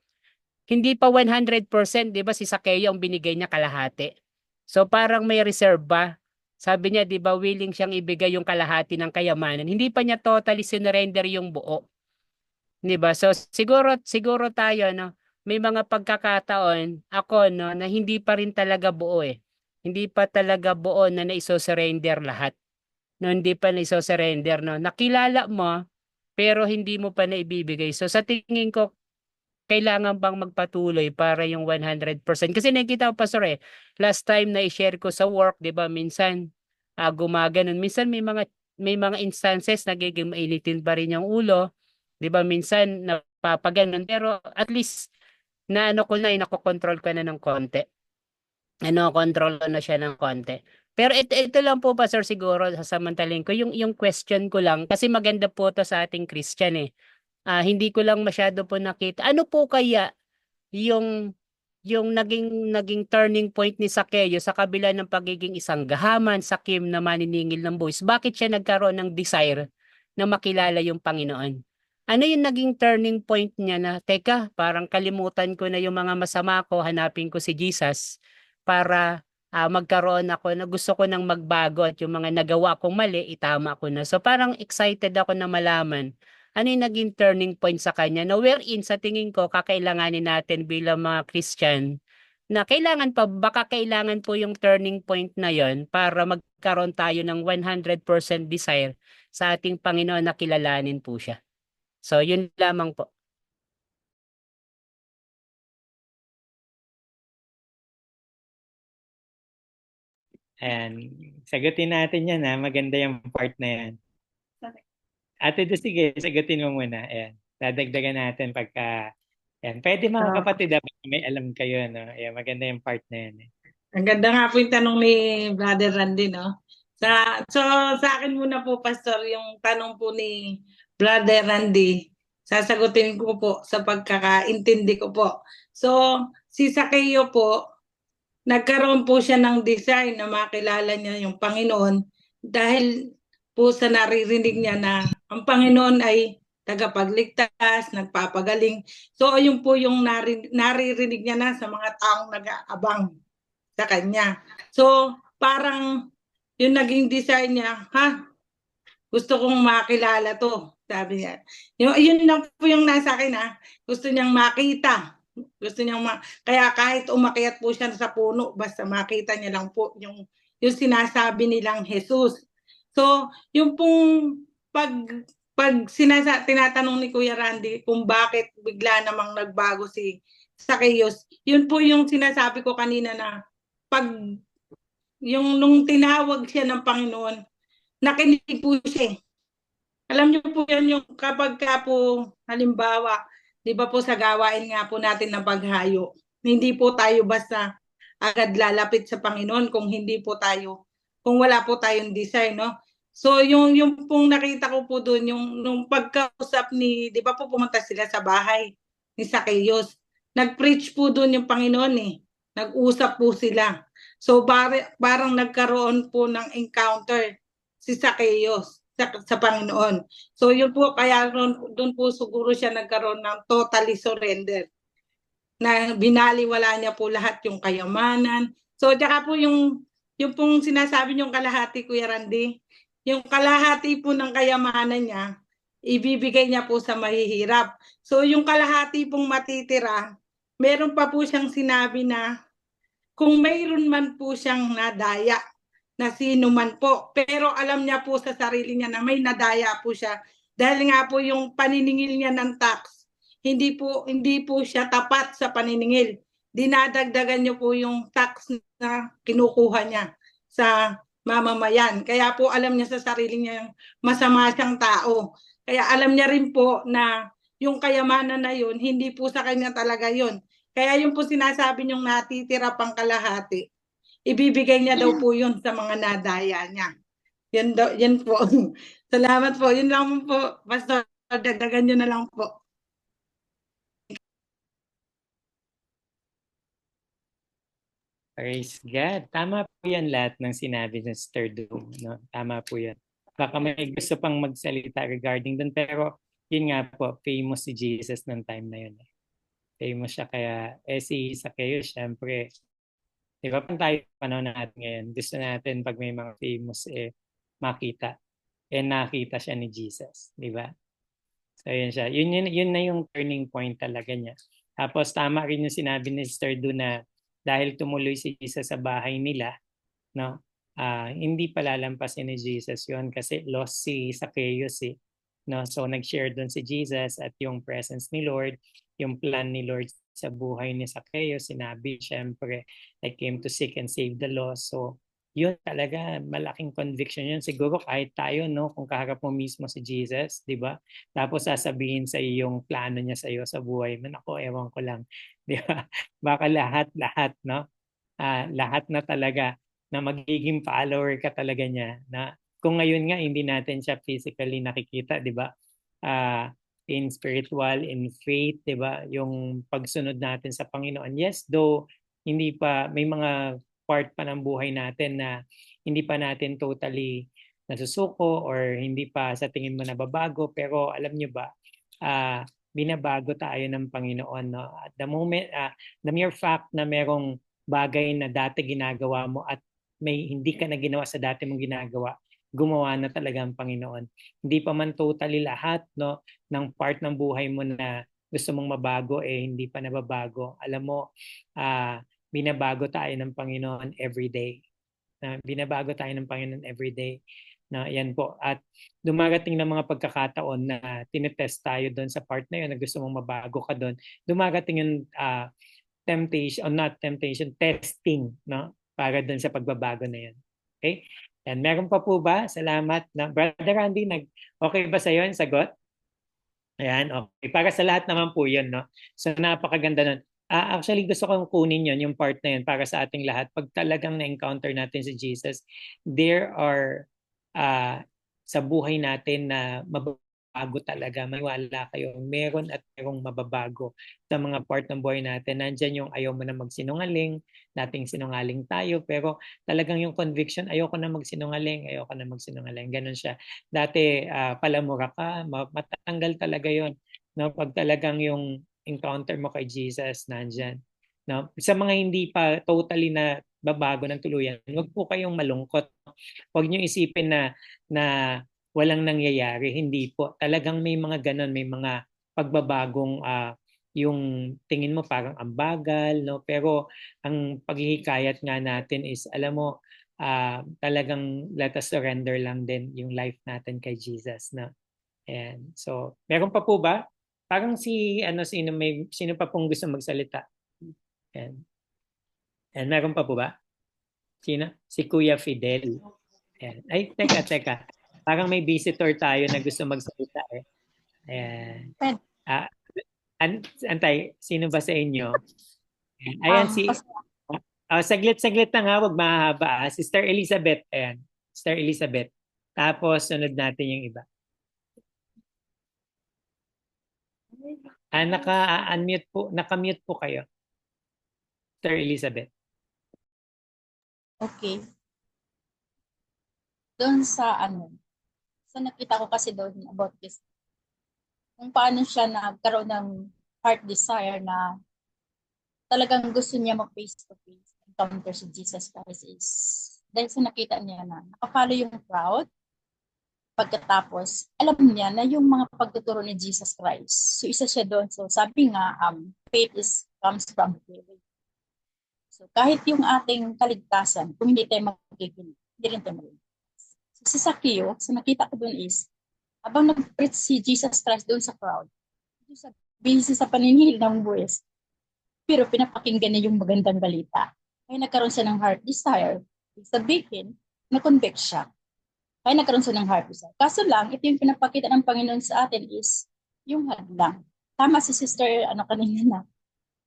hindi pa 100%, 'di ba, si Sakeo ang binigay niya kalahati. So parang may reserve ba? Sabi niya 'di ba willing siyang ibigay yung kalahati ng kayamanan. Hindi pa niya totally sinurrender yung buo. 'Di ba? So siguro tayo, no, may mga pagkakataon ako, no, na hindi pa rin talaga buo eh. Hindi pa talaga buo na naiso-surrender lahat. No, hindi pa naiso-surrender, no. Nakilala mo pero hindi mo pa naibibigay. So sa tingin ko kailangan bang magpatuloy para yung 100%? Kasi nakikita ko, Pastor, last time na i-share ko sa work, 'di ba, minsan gumaganon. Minsan may mga instances nagiging mainitin pa rin yung ulo, 'di ba? Minsan napapaganon pero at least na ano ko na, nakokontrol ko na ng konti. Control ko na siya ng konti. Pero ito lang po, Pastor, siguro sasamantalin ko yung question ko lang kasi maganda po to sa ating Christian eh. Hindi ko lang masyado po nakita. Ano po kaya yung yung naging turning point ni Sakeo sa kabila ng pagiging isang gahaman, sakim na maniningil ng buwis? Bakit siya nagkaroon ng desire na makilala yung Panginoon? Ano yung naging turning point niya na, teka, parang kalimutan ko na yung mga masama ko, hanapin ko si Jesus para magkaroon ako na gusto ko nang magbago at yung mga nagawa kong mali, itama ko na. So parang excited ako na malaman ano yung naging turning point sa kanya na wherein sa tingin ko kakailanganin natin bilang mga Christian na baka kailangan po yung turning point na yon para magkaroon tayo ng 100% desire sa ating Panginoon na kilalanin po siya. So yun lamang po. Ayan, sagutin natin yan ha. Maganda yung part na yan. Ate Do, sige, sagutin mo muna. Ayan, dadagdagan natin pagka... Ayan, pwede mga kapatid, may alam kayo, no? Ayan, maganda yung part na yan. Ang ganda nga po yung tanong ni Brother Randy, no? So, sa akin muna po, Pastor, yung tanong po ni Brother Randy, sasagutin ko po sa pagkakaintindi ko po. So, si Sakeo po, nagkaroon po siya ng desire na makilala niya yung Panginoon dahil po sa naririnig niya na ang Panginoon ay tagapagligtas, nagpapagaling. So, ayun po yung naririnig niya na sa mga taong nag-aabang sa kanya. So, parang yung naging design niya, gusto kong makilala to, sabi niya. Yun lang po yung nasa akin, gusto niyang makita. Gusto niyang kaya kahit umakyat po siya sa puno, basta makita niya lang po yung sinasabi nilang Jesus. So, yung pong tinatanong ni Kuya Randy kung bakit bigla namang nagbago si Zacchaeus, yun po yung sinasabi ko kanina na nung tinawag siya ng Panginoon, nakinig po siya. Alam niyo po yan yung kapag po, halimbawa, di ba po sa gawain nga po natin ng paghayo, hindi po tayo basta agad lalapit sa Panginoon kung kung wala po tayong desire, no? So yung pong nakita ko po doon, nung pagkausap 'di ba po pumunta sila sa bahay ni Zacchaeus. Nag-preach po doon yung Panginoon eh. Nag-usap po sila. So parang nagkaroon po ng encounter si Zacchaeus sa Panginoon. So yun po, kaya doon po siguro siya nagkaroon ng totally surrender, na binaliwala niya po lahat yung kayamanan. So tsaka po yung pong sinasabi niyong kalahati, Kuya Randy, yung kalahati po ng kayamanan niya, ibibigay niya po sa mahihirap. So yung kalahati pong matitira, meron pa po siyang sinabi na kung mayroon man po siyang nadaya na sino man po, pero alam niya po sa sarili niya na may nadaya po siya dahil nga po yung paniningil niya ng tax, hindi po siya tapat sa paniningil. Dinadagdagan niyo po yung tax na kinukuha niya sa mamamayan. Kaya po alam niya sa sarili niya yung masama siyang tao. Kaya alam niya rin po na yung kayamanan na yun, hindi po sa kanya talaga yun. Kaya yung po sinasabi niyong natitira pang kalahati, ibibigay niya daw po yun sa mga nadaya niya. Yan po. Salamat po. Yun lang po. Pastor, dagdagan niyo na lang po. Praise God. Tama po yan lahat ng sinabi ng Sister Doom. No? Tama po yan. Baka may gusto pang magsalita regarding dun, pero yun nga po, famous si Jesus ng time na yun. Famous siya, kaya si Zacchaeus, syempre, di ba pang tayo panahon natin ngayon, gusto natin pag may mga famous makita. Nakita siya ni Jesus, di ba? So yun siya. Yun na yung turning point talaga niya. Tapos tama rin yung sinabi ni Sister Do na dahil tumuloy si Jesus sa bahay nila, no? Hindi pa lalampasin ni Jesus yun kasi lost si Zacchaeus eh. No? So nag-share doon si Jesus at yung presence ni Lord, yung plan ni Lord sa buhay ni Zacchaeus, sinabi syempre, I came to seek and save the lost. So yun talaga, malaking conviction yun. Siguro kahit tayo, no, kung kaharap mo mismo si Jesus, di ba? Tapos sasabihin sa iyo yung plano niya sa iyo sa buhay mo, ako, ewan ko lang. Di ba? Baka lahat, no? Lahat na talaga na magiging follower ka talaga niya. Na kung ngayon nga hindi natin siya physically nakikita, di ba? In spiritual, in faith, di ba? Yung pagsunod natin sa Panginoon. Yes, though hindi pa, may mga part pa ng buhay natin na hindi pa natin totally nasusuko or hindi pa sa tingin mo nababago, pero alam niyo ba, binabago tayo ng Panginoon. No? At the moment, the mere fact na merong bagay na dati ginagawa mo at may hindi ka na ginawa sa dati mong ginagawa, gumawa na talaga ang Panginoon. Hindi pa man totally lahat, no, ng part ng buhay mo na gusto mong mabago, hindi pa nababago. Alam mo, binabago tayo ng Panginoon every day. Binabago tayo ng Panginoon every day. Na yan po. At dumarating ng mga pagkakataon na tinetest tayo doon sa part na yun na gusto mong mabago ka doon. Dumarating yung temptation, not temptation, testing, no? Para doon sa pagbabago na yan. Okay? And meron pa po ba? Salamat. Brother Randy, okay ba sa iyo ang sagot? Ayan, okay. Para sa lahat naman po yun, no? So napakaganda nun. Actually, gusto kong kunin yun, yung part na yun para sa ating lahat. Pag talagang na-encounter natin si Jesus, there are sa buhay natin na mababago talaga. Maniwala kayo, meron at merong mababago sa mga part ng buhay natin. Nandyan yung ayaw mo na magsinungaling, nating sinungaling tayo, pero talagang yung conviction, ayoko na magsinungaling, ganun siya. Dati, palamura ka, matanggal talaga yon, no? Pag talagang yung encounter mo kay Jesus, nandyan. No? Sa mga hindi pa totally na babago ng tuluyan, huwag po kayong malungkot. Huwag niyo isipin na walang nangyayari. Hindi po. Talagang may mga ganon, may mga pagbabagong yung tingin mo parang ang bagal, no? Pero ang paghihikayat nga natin is, alam mo, talagang let us surrender lang din yung life natin kay Jesus, no? And so, meron pa po ba? Parang sino pa pong gusto magsalita? And meron pa po ba? Sino? Si Kuya Fidel. Ayan. Ay, teka. Parang may visitor tayo na gusto magsalita eh. Ayan. Antay, sino ba sa inyo? Ayan, Saglit-saglit lang ha, wag mahaba. Sister Elizabeth, ayan. Sister Elizabeth. Tapos, sunod natin yung iba. Naka-unmute po, naka-mute po kayo. Sister Elizabeth. Okay. Doon sa nakita ko kasi doon about this, kung paano siya nagkaroon ng heart desire na talagang gusto niya mag-face-to-face encounter si Jesus Christ is dahil sa nakita niya na nakapalo yung crowd, pagkatapos alam niya na yung mga pagtuturo ni Jesus Christ. So isa siya doon. So sabi nga, faith comes from hearing. So kahit yung ating kaligtasan, kung hindi tayo magkikinig, hindi rin tayo maligtas. So si Zaccheo, so nakita ko doon is, habang nag-preach si Jesus Christ doon sa crowd, busy sa paninihil ng buwis, pero pinapakinggan niya yung magandang balita. Kaya nagkaroon siya ng heart desire. Sabihin, na-convict siya. Kaya nagkaroon siya ng heart desire. Kaso lang, ito yung pinapakita ng Panginoon sa atin is yung hadlang. Tama si sister, kanina na.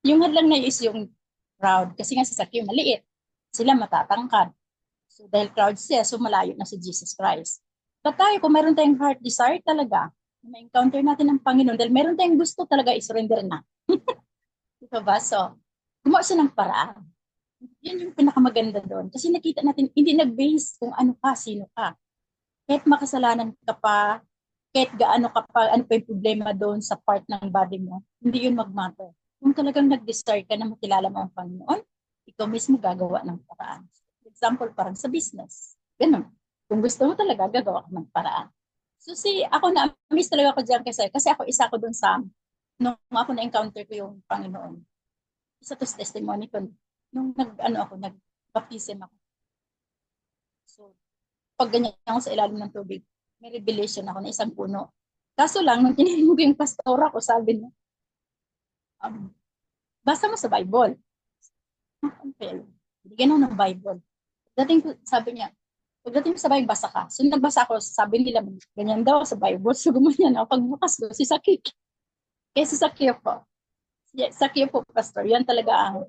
Yung hadlang na is yung crowd. Kasi nga si Zaccheo maliit. Sila matatangkad. So dahil crowd siya, so malayo na si Jesus Christ. But tayo, kung meron tayong heart desire talaga, ma-encounter natin ang Panginoon, dahil meron tayong gusto talaga, i-surrender na. Diba ba? So, gumawa siya ng paraan. Yun yung pinakamaganda doon. Kasi nakita natin, hindi nag-base kung ano ka, sino ka. Kahit makasalanan ka pa, kahit gaano ka pa, ano pa yung problema doon sa part ng body mo, hindi yun mag-matter. Kung talagang nag-desire ka na makilala mo ang Panginoon, ikaw mismo gagawa ng paraan. For example, parang sa business. Ganun. Kung gusto mo talaga, gagawa ka ng paraan. So ako na-miss talaga ako dyan kasi ako isa ko doon sa, nung ako na-encounter ko yung Panginoon. Isa to sa testimony ko, nung nag-baptism ako. So, pag ganyan ako sa ilalim ng tubig, may revelation ako na isang puno. Kaso lang, nung tinignan ko yung pastora ko, sabi niya, basa mo sa Bible. Okay. Bigyan ako ng Bible. Sabi niya, pagdating sa Bible, basa ka. So, nagbasa ako, sabi nila, ganyan daw sa Bible. So, gumanyan ako. Pagbukas ko, si Zaccheo. Kaya si Zaccheo po. Zaccheo po, pastor. Yan talaga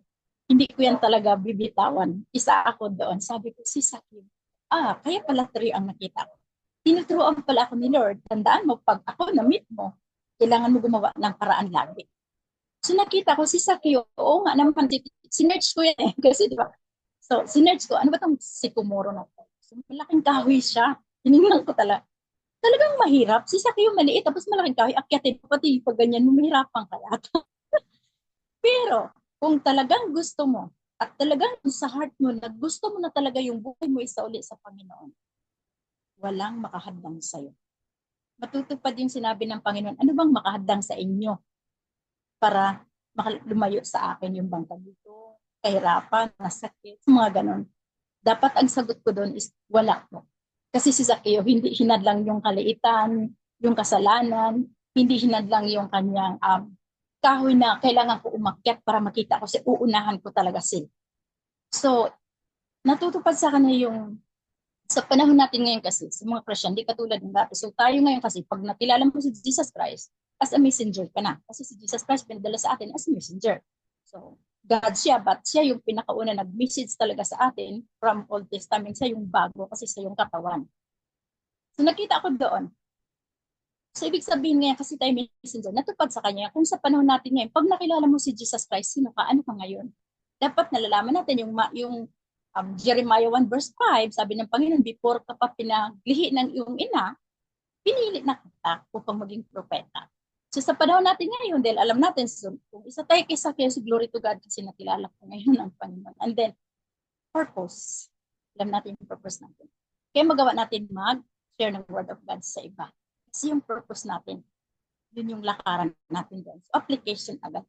hindi ko yan talaga bibitawan. Isa ako doon. Sabi ko, si Zaccheo. Kaya pala 3 ang nakita ko. Tinuturoan pala ako ni Lord. Tandaan mo, pag ako na-meet mo, kailangan mo gumawa ng paraan lagi. So nakita ko si Zaccheo, oo nga naman, sinerch ko yan eh. Kasi diba? So sinerch ko, ano ba itong sycamore na ito? So malaking kahoy siya. Hiningnan ko talagang mahirap. Si Zaccheo maliit, tapos malaking kahoy, akyatin ko, pati pag ganyan, mahirapan kaya. Pero kung talagang gusto mo, at talagang sa heart mo, na gusto mo na talaga yung buhay mo isa uli sa Panginoon, walang makahadlang sa'yo. Matutupad yung sinabi ng Panginoon, ano bang makahadlang sa inyo para lumayo sa akin yung bangkag dito, kahirapan, masakit, mga ganon. Dapat ang sagot ko doon is wala po. Kasi si Zaccheo, hindi hinadlang yung kaliitan, yung kasalanan, hindi hinadlang yung kanyang kahoy na kailangan ko umakyat para makita ko, kasi uunahan ko talaga sila. So, natutupad sa kanya yung, sa panahon natin ngayon kasi, sa mga Christian, di katulad ng dati. So, tayo ngayon kasi, pag nakilala mo si Jesus Christ, as a messenger ka na. Kasi si Jesus Christ pinadala sa atin as a messenger. So, God siya, but siya yung pinakauna nag-message talaga sa atin from Old Testament. Siya yung bago kasi siya yung katawan. So, nakita ko doon. So, ibig sabihin ngayon, kasi tayo messenger, natupad sa kanya, kung sa panahon natin ngayon, pag nakilala mo si Jesus Christ, sino ka, ano ka ngayon? Dapat nalalaman natin yung Jeremiah 1 verse 5, sabi ng Panginoon, before ka pa pinaglihi ng iyong ina, pinili na kita upang maging propeta. So sa panahon natin ngayon, dahil alam natin, so, kung isa tayo kay Zaccheo, glory to God, kasi nakilala ko ngayon ang Panginoon. And then, purpose. Alam natin yung purpose natin. Kaya magawa natin mag-share ng word of God sa iba. Kasi yung purpose natin, yun yung lakaran natin doon. So, application agad.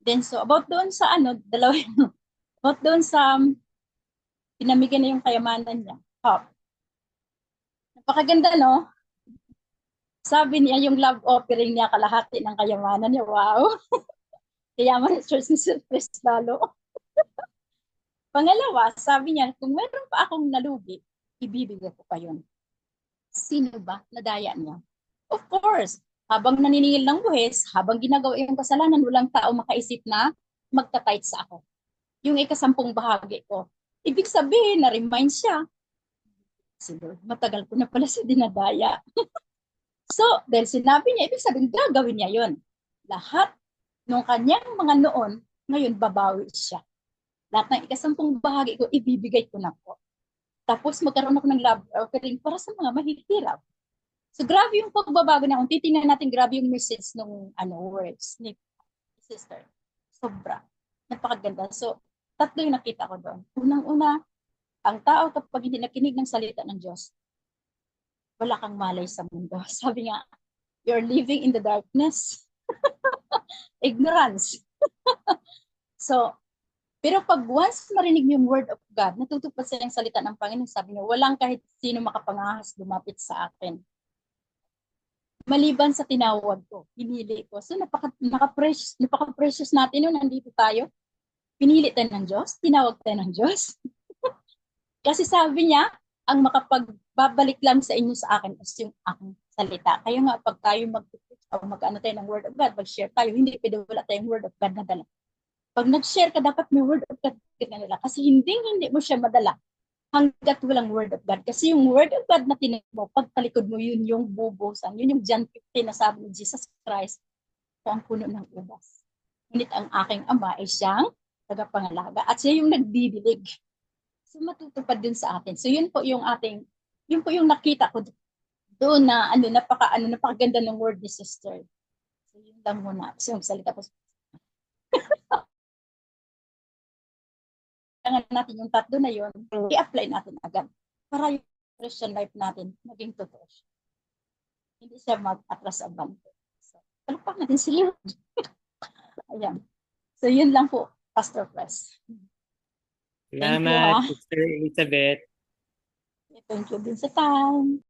Then, so, about doon sa about doon sa pinamigyan na yung kayamanan niya. Napakaganda, no? Sabi niya, yung love offering niya, kalahati ng kayamanan niya. Wow! Kayaman sa Church ni Sir lalo. Pangalawa, sabi niya, kung meron pa akong nalugi, ibibigay ko pa yun. Sino ba? Nadaya niya. Of course, habang naniningil ng buhis, habang ginagawa yung kasalanan, walang tao makaisip na magta-tight sa ako. yung ikasampung bahagi ko. Ibig sabihin, na-remind siya. Siguro, matagal ko na pala siya dinadaya. So, dahil sinabi niya, ibig sabihin, gagawin niya yon. Lahat ng kanyang mga noon, ngayon babawi siya. Lahat ng ikasampung bahagi ko, ibibigay ko na po. Tapos magkaroon ako ng love offering para sa mga mahihirap. So, grabe yung pagbabago na. Kung titingnan natin, grabe yung message ng words ni sister. Sobra. Napakaganda. So, tatlo yung nakita ko doon. Unang-una, ang tao kapag hindi nakinig ng salita ng Diyos, wala kang malay sa mundo. Sabi nga, you're living in the darkness. Ignorance. So, pero pag once marinig yung word of God, natutupad sa yung salita ng Panginoon, sabi niya, walang kahit sino makapangahas lumapit sa akin. Maliban sa tinawag ko, pinili ko. So, napaka-precious natin nung nandito tayo. Pinili tayo ng Diyos, tinawag tayo ng Diyos. Kasi sabi niya, ang makapagbabalik lang sa inyo sa akin is yung aking salita. Kaya nga, pag tayo mag-ano tayo ng word of God, mag-share tayo, hindi pwede wala tayong word of God na dala. Pag nag-share ka, dapat may word of God na dala. Kasi hindi mo siya madala hanggat walang word of God. Kasi yung word of God na tinig mo, pagtalikod mo, yun yung bubusan. Yun yung John 15 na sabi ni Jesus Christ, ito ang puno ng ubas. Ngunit ang aking ama ay siyang tagapangalaga. At siya yung nagdidilig. So matutupad dun sa atin. So yun po yung nakita ko doon na napakaganda ng word ni sister. So yun lang muna. So yung salita po. Kailangan natin yung tatlo na yun, i-apply natin agad. Para yung Christian life natin maging totoo. Hindi siya mag-atras abante. So, palakpak natin si Lord. Ayan. So yun lang po, Pastor Press. Salamat, Sister Elizabeth. Thank you din sa time.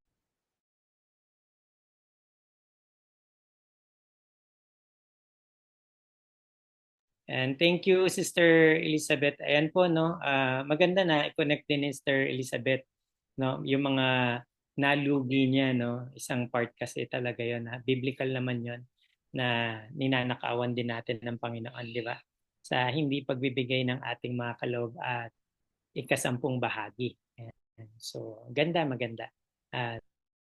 And thank you, Sister Elizabeth. Ayan po, no? Maganda na i-connect din ni Sister Elizabeth, no? Yung mga nalugi niya, no? Isang part kasi talaga yun. Biblical naman yun na ninanakawan din natin ng Panginoon, di ba? Sa hindi pagbibigay ng ating mga kaloob at ikasampung bahagi. Ayan. So, maganda.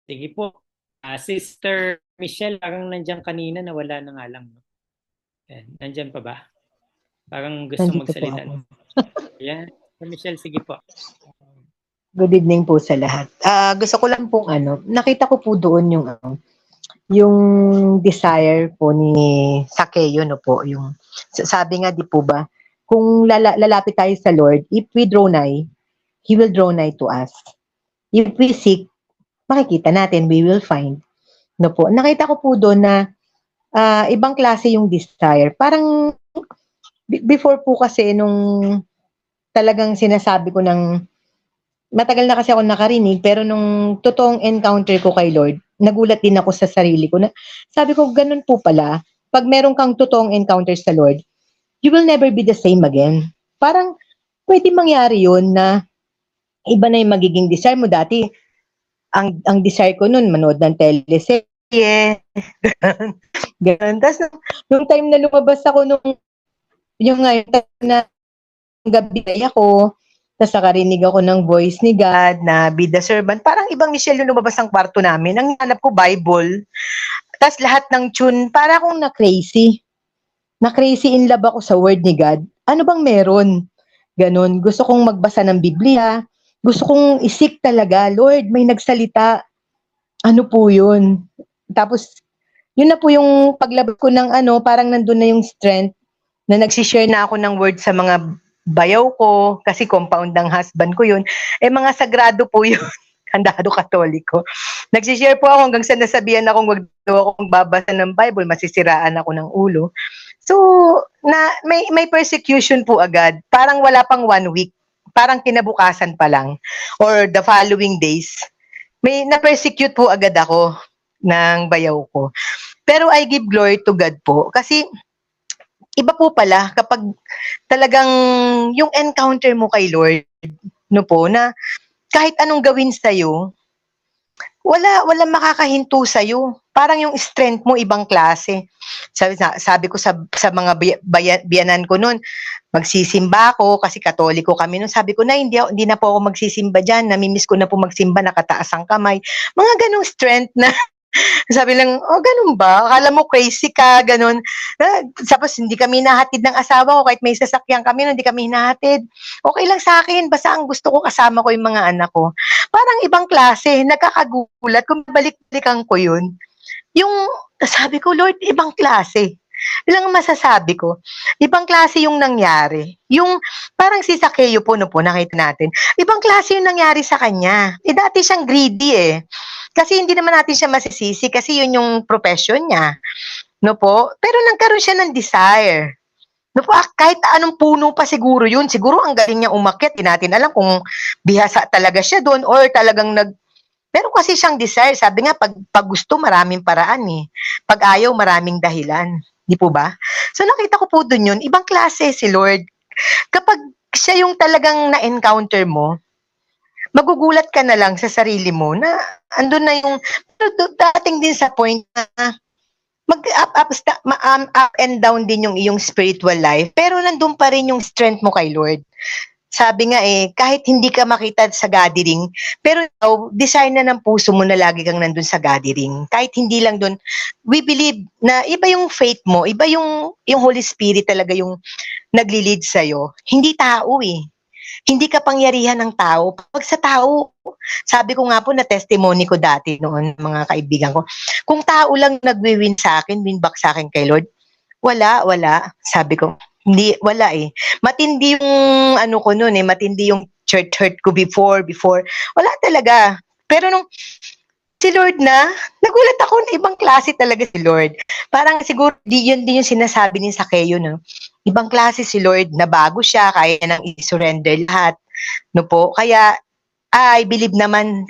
Sige po. Sister Michelle, parang nandiyan kanina, nawala na nga lang. No? Ayan. Nandiyan pa ba? Parang gusto Nandito magsalita. po ako. Yeah. Michelle, sige po. Good evening po sa lahat. Gusto ko lang pong nakita ko po doon yung desire po ni Zacchaeus, no po, yung sabi nga di po ba, kung lalapit tayo sa Lord, if we draw nigh, He will draw nigh to us. If we seek, makikita natin, we will find. No po. Nakita ko po doon na ibang klase yung desire. Parang before po kasi nung talagang sinasabi ko matagal na kasi ako nakarinig, pero nung totoong encounter ko kay Lord, nagulat din ako sa sarili ko na sabi ko, ganun po pala, pag meron kang totoong encounter sa Lord, you will never be the same again. Parang pwede mangyari yun na iba na yung magiging desire mo. Dati, ang desire ko nun, manood ng teleserye, ganun. Tapos, nung time na lumabas ako yung ngayon na gabi ako, tapos nakarinig ako ng voice ni God na be the servant. Parang ibang Michelle yung lumabas ng kwarto namin. Ang hanap ko, Bible. Tapos lahat ng tune, para akong na-crazy. Na-crazy in love ako sa word ni God. Ano bang meron? Ganon. Gusto kong magbasa ng Biblia. Gusto kong isik talaga. Lord, may nagsalita. Ano po yun? Tapos, yun na po yung paglabas ko ng parang nandun na yung strength na nagsishare na ako ng word sa mga bayaw ko, kasi compound ng husband ko yun. Mga sagrado po yun. Kandado Katoliko. Nagsishare po ako hanggang sa nasabihan akong wag daw akong babasa ng Bible, masisiraan ako ng ulo. So, may persecution po agad. Parang wala pang 1 week. Parang kinabukasan pa lang. Or the following days. May na-persecute po agad ako ng bayaw ko. Pero I give glory to God po. Kasi, iba po pala kapag talagang yung encounter mo kay Lord, no po, na kahit anong gawin sa'yo, wala makakahinto sa'yo. Parang yung strength mo ibang klase. Sabi ko sa mga biyanan ko noon, magsisimba ako kasi Katoliko kami noon. Sabi ko na hindi na po ako magsisimba diyan. Namimiss ko na po magsimba, nakataas ang kamay. Mga ganong strength na sabi lang, oh, ganun ba? Akala mo crazy ka, ganun. Tapos hindi kami nahatid ng asawa ko, kahit may sasakyan kami, hindi kami hinahatid. Okay lang sa akin, basta ang gusto ko kasama ko yung mga anak ko. Parang ibang klase, nagkakagulat, kung balik-balikan ko yun. Yung, sabi ko, Lord, ibang klase. Ilang masasabi ko, ibang klase yung nangyari. Yung, parang si Zaccheo po, nakita natin. Ibang klase yung nangyari sa kanya. Dati siyang greedy Kasi hindi naman natin siya masisisi kasi yun yung profession niya. No po? Pero nagkaroon siya ng desire. No po, kahit anong puno pa siguro yun. Siguro ang galing niya umakyat. Hindi natin alam kung bihasa talaga siya doon or talagang pero kasi siyang desire. Sabi nga, pag gusto, maraming paraan Pag ayaw, maraming dahilan. Di po ba? So nakita ko po doon yun. Ibang klase si Lord. Kapag siya yung talagang na-encounter mo, magugulat ka na lang sa sarili mo na andun na yung, dating din sa point na up and down din yung iyong spiritual life, pero nandun pa rin yung strength mo kay Lord. Sabi nga kahit hindi ka makita sa gathering, pero desire na ng puso mo na lagi kang nandun sa gathering. Kahit hindi lang dun, we believe na iba yung faith mo, iba yung Holy Spirit talaga yung nagli-lead sa'yo. Hindi tao Hindi kapangyarihan ng tao. Pag sa tao, sabi ko nga po na testimony ko dati noon, mga kaibigan ko, kung tao lang nagwi-win sa akin, win back sa akin kay Lord, wala. Sabi ko, hindi, wala Matindi yung ano ko noon matindi yung church hurt ko before. Wala talaga. Pero nung si Lord na, nagulat ako na ibang klase talaga si Lord. Parang siguro yun din yung sinasabi ni Zaccheo, no? Ibang klase si Lord, na bago siya, kaya nang i-surrender lahat. No po? Kaya, I believe naman,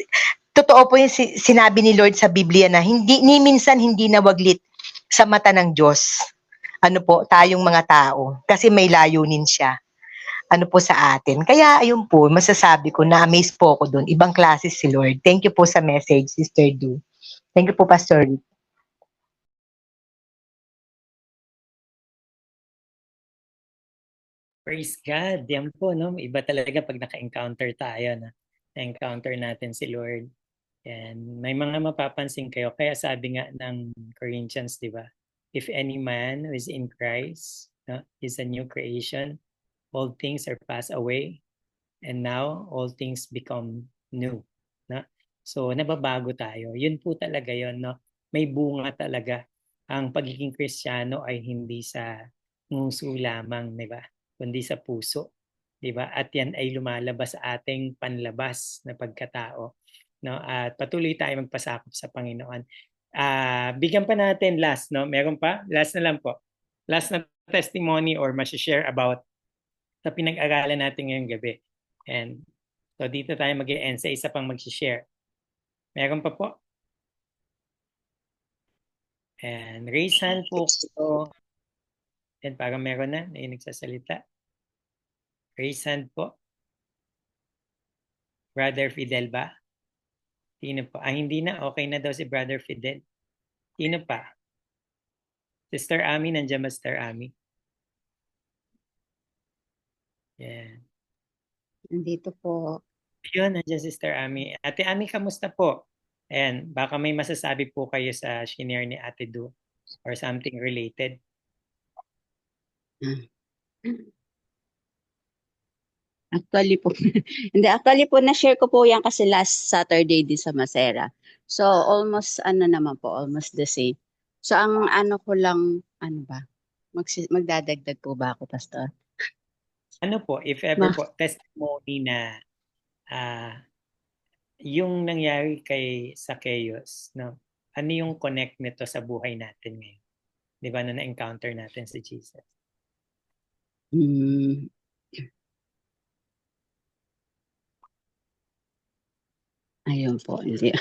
totoo po yung sinabi ni Lord sa Biblia na ni minsan hindi nawaglit sa mata ng Diyos. Ano po, tayong mga tao. Kasi may layunin siya. Ano po sa atin. Kaya ayun po, masasabi ko na amaze po ako doon. Ibang klase si Lord. Thank you po sa message, Sister Du. Thank you po, Pastor Rick. Praise God. Yan po, no? Iba talaga pag naka-encounter tayo, na-encounter natin si Lord. And may mga mapapansin kayo. Kaya sabi nga ng Corinthians, di ba? If any man who is in Christ, is a new creation, all things are passed away, and now all things become new. No? So, nababago tayo. Yun po talaga yun, no? May bunga talaga. Ang pagiging Kristiyano ay hindi sa nguso lamang, di ba? Kundi sa puso, di ba? At yan ay lumalabas sa ating panlabas na pagkatao, no? At patuloy tayo magpasakop sa Panginoon. Bigyan pa natin last, no? Meron pa? Last na lang po. Last na testimony or ma-share about sa pinag-aralan natin ngayong gabi. And so dito tayo mag-e-end sa isa pang mag-share. Meron pa po? And raise hand po. And parang meron na yung nagsasalita. Raise hand po. Brother Fidel ba? Sino po? Hindi na. Okay na daw si Brother Fidel. Sino pa? Sister Ami, nandiyan ba Sister Ami? Yeah. Nandito po. Yun, nandiyan Sister Ami. Ate Ami, kamusta po? And baka may masasabi po kayo sa shinare ni Ate Du or something related. Actually po, actually po na-share ko po yan kasi last Saturday din sa Masera. So almost almost the same. So ang ano ko lang, magdadagdag po ba ako, Pastor? Ano po, if ever po, testimony na yung nangyari kay Zacchaeus, no? Ano yung connect nito sa buhay natin ngayon? Di ba na na-encounter natin si Jesus? Ayun po, hindi.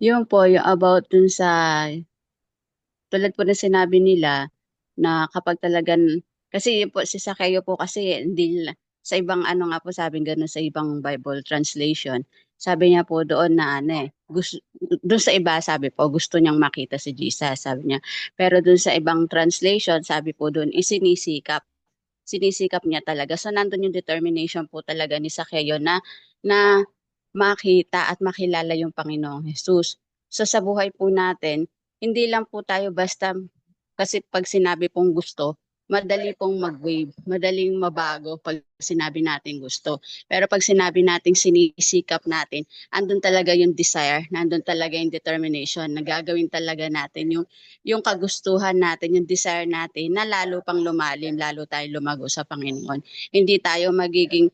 Yun po, yung about dun sa, tulad po na sinabi nila, na kapag talagang, kasi yun po, si Zaccheo po kasi, sa ibang ano nga po sabi gano'n sa ibang Bible translation. Sabi niya po doon na ano gusto, doon sa iba sabi po gusto niyang makita si Jesus, sabi niya. Pero doon sa ibang translation, sabi po doon sinisikap niya talaga. So nandun yung determination po talaga ni Zaccheo na makita at makilala yung Panginoong Jesus. So sa buhay po natin, hindi lang po tayo basta kasi pag sinabi pong gusto, madali pong mag-wave, madaling mabago pag sinabi natin gusto. Pero pag sinabi natin sinisikap natin, andun talaga yung desire, nandun talaga yung determination, nagagawin talaga natin yung kagustuhan natin, yung desire natin na lalo pang lumalim, lalo tayo lumago sa Panginoon. Hindi tayo magiging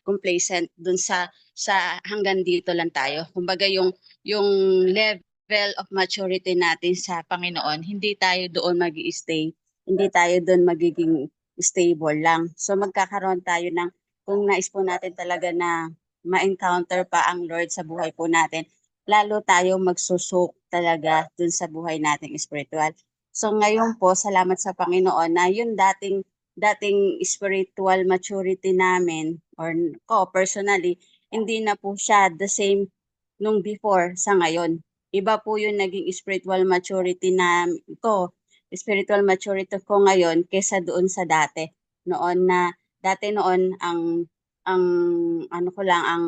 complacent dun sa hanggang dito lang tayo. Kumbaga yung level of maturity natin sa Panginoon, hindi tayo doon magi-stay, hindi tayo doon magiging stable lang. So magkakaroon tayo ng kung nais po natin talaga na ma-encounter pa ang Lord sa buhay po natin, lalo tayo magsusuk talaga dun sa buhay nating spiritual. So ngayon po, salamat sa Panginoon na yung dating spiritual maturity namin or ko personally, hindi na po siya the same nung before sa ngayon. Iba po yung naging spiritual maturity ko ngayon kesa doon sa dati. Dati noon ang ano ko lang ang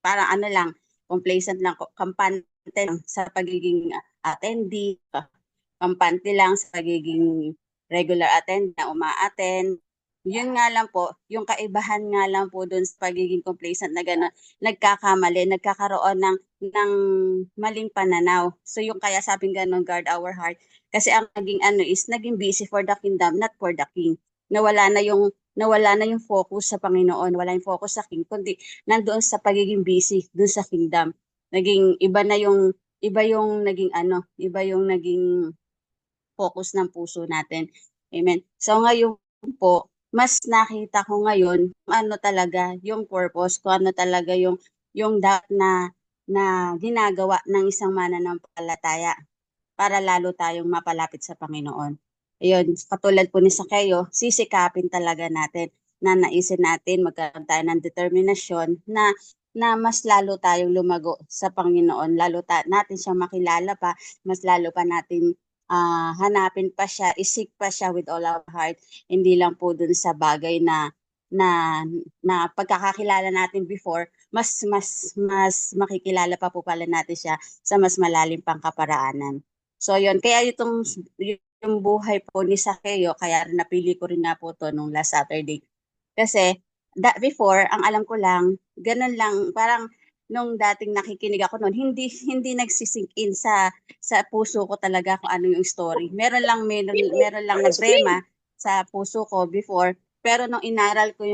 parang ano lang complacent lang kampante lang sa pagiging attendee, kampante lang sa pagiging regular attendee na uma-attend. Yun nga lang po, yung kaibahan nga lang po doon sa pagiging complacent na gano'n, nagkakaroon ng maling pananaw. So yung kaya sabing gano'n, guard our heart. Kasi ang naging ano is, naging busy for the kingdom, not for the king. Nawala na yung focus sa Panginoon, wala yung focus sa king, kundi nandoon sa pagiging busy doon sa kingdom. Naging iba yung naging focus ng puso natin. Amen. So ngayon po, mas nakita ko ngayon kung ano talaga yung purpose, kung ano talaga yung dapat na ginagawa ng isang mananampalataya para lalo tayong mapalapit sa Panginoon. Ayun, katulad po ni Zaccheo, sisikapin talaga natin na naisin natin, magkaroon tayo ng determinasyon na mas lalo tayong lumago sa Panginoon, lalo natin siyang makilala pa, mas lalo pa natin hanapin pa siya, isik pa siya with all our heart, hindi lang po dun sa bagay na pagkakakilala natin before, mas makikilala pa po pala natin siya sa mas malalim pang kaparaanan. So yun, kaya yung buhay po ni Zaccheo, kaya napili ko rin nga po to nung last Saturday. Kasi before, ang alam ko lang, ganun lang, parang nung dating nakikinig ako noon, hindi nagsisink in sa puso ko talaga kung ano yung story. Meron lang nagrema sa puso ko before, pero nung inaral ko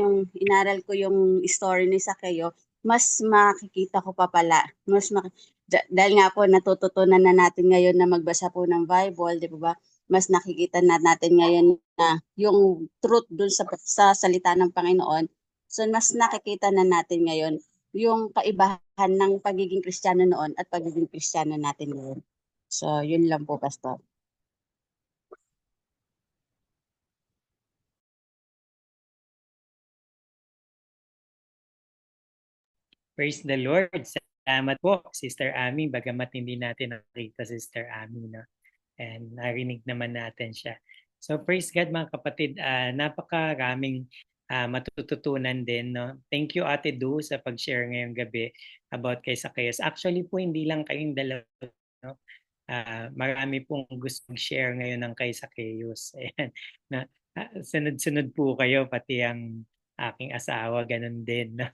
yung story ni Zaccheo, mas makikita ko pa pala, dahil nga po natututunan na natin ngayon na magbasa po ng Bible, di ba? Mas nakikita na natin ngayon na yung truth dun sa salita ng Panginoon. So mas nakikita na natin ngayon yung kaibahan ng pagiging Kristiyano noon at pagiging Kristiyano natin ngayon. So yun lang po, Pastor. Praise the Lord. Salamat po, Sister Ami. Bagamat hindi natin nakita Sister Ami, no? And narinig naman natin siya. So praise God mga kapatid. Napakaraming matututunan din. No? Thank you Ate Du sa pag-share ngayong gabi about kay Zacchaeus. Actually po hindi lang kayong dalawa. No? Marami pong gusto mag-share ngayon ng kay Zacchaeus. Ayan. Sunod-sunod po kayo, pati ang aking asawa, ganun din. No?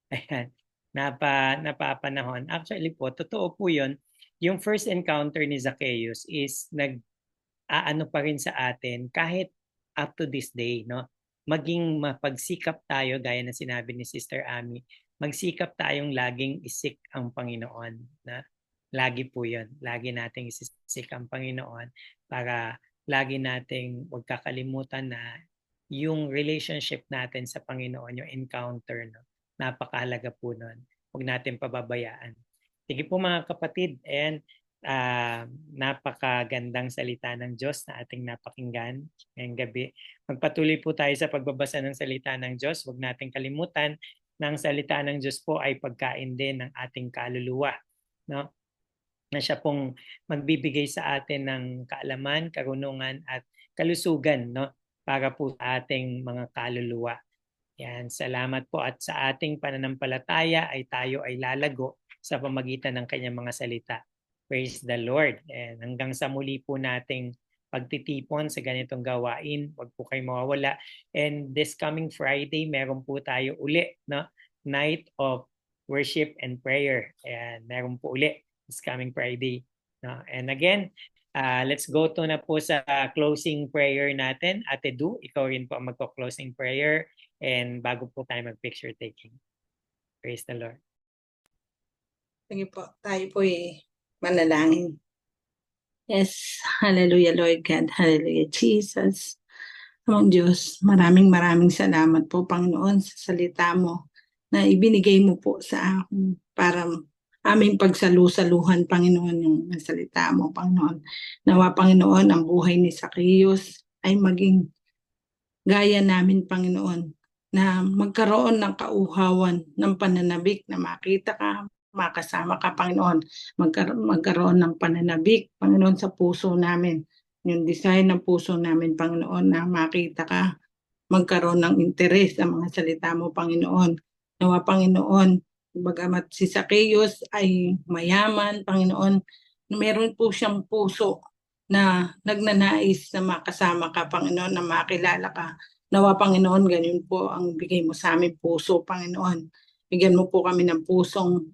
Ayan. Napapanahon. Actually po, totoo po yun. Yung first encounter ni Zacchaeus is ano pa rin sa atin kahit up to this day, no? Maging mapagsikap tayo, gaya na sinabi ni Sister Ami, magsikap tayong laging isik ang Panginoon. Na lagi po yun. Lagi nating isik ang Panginoon para lagi nating huwag kakalimutan na yung relationship natin sa Panginoon, yung encounter, no? Napakahalaga po nun. Huwag natin pababayaan. Sige po mga kapatid, and napakagandang salita ng Diyos na ating napakinggan ngayong gabi. Magpatuloy po tayo sa pagbabasa ng salita ng Diyos. Huwag nating kalimutan na ang salita ng Diyos po ay pagkain din ng ating kaluluwa. No? Na siya pong magbibigay sa atin ng kaalaman, karunungan at kalusugan, no? Para po sa ating mga kaluluwa. Yan, salamat po, at sa ating pananampalataya ay tayo ay lalago sa pamagitan ng kanyang mga salita. Praise the Lord. And hanggang sa muli po nating pagtitipon sa ganitong gawain, wag po kayong mawawala. And this coming Friday, meron po tayo uli, no? Night of Worship and Prayer. And meron po uli this coming Friday. No? And again, let's go to na po sa closing prayer natin. Ate Du, ikaw rin po ang magko-closing prayer. And bago po tayo mag-picture taking. Praise the Lord. Sige po, tayo po manalangin. Yes, hallelujah Lord God, hallelujah Jesus. Amang Diyos, maraming salamat po Panginoon sa salita mo na ibinigay mo po sa akin para aming pagsalusaluhan Panginoon yung salita mo Panginoon. Nawa Panginoon ang buhay ni Zacchaeus ay maging gaya namin Panginoon na magkaroon ng kauhawan ng pananabik na makita ka, makasama ka Panginoon, magkaroon ng pananabik Panginoon sa puso namin, yung design ng puso namin Panginoon na makita ka, magkaroon ng interes sa mga salita mo Panginoon. Nawa Panginoon, bagamat si Zacchaeus ay mayaman Panginoon, meron po siyang puso na nagnanais na makasama ka Panginoon, na makilala ka. Nawa Panginoon, ganyan po ang bigay mo sa aming puso, Panginoon. Bigyan mo po kami ng pusong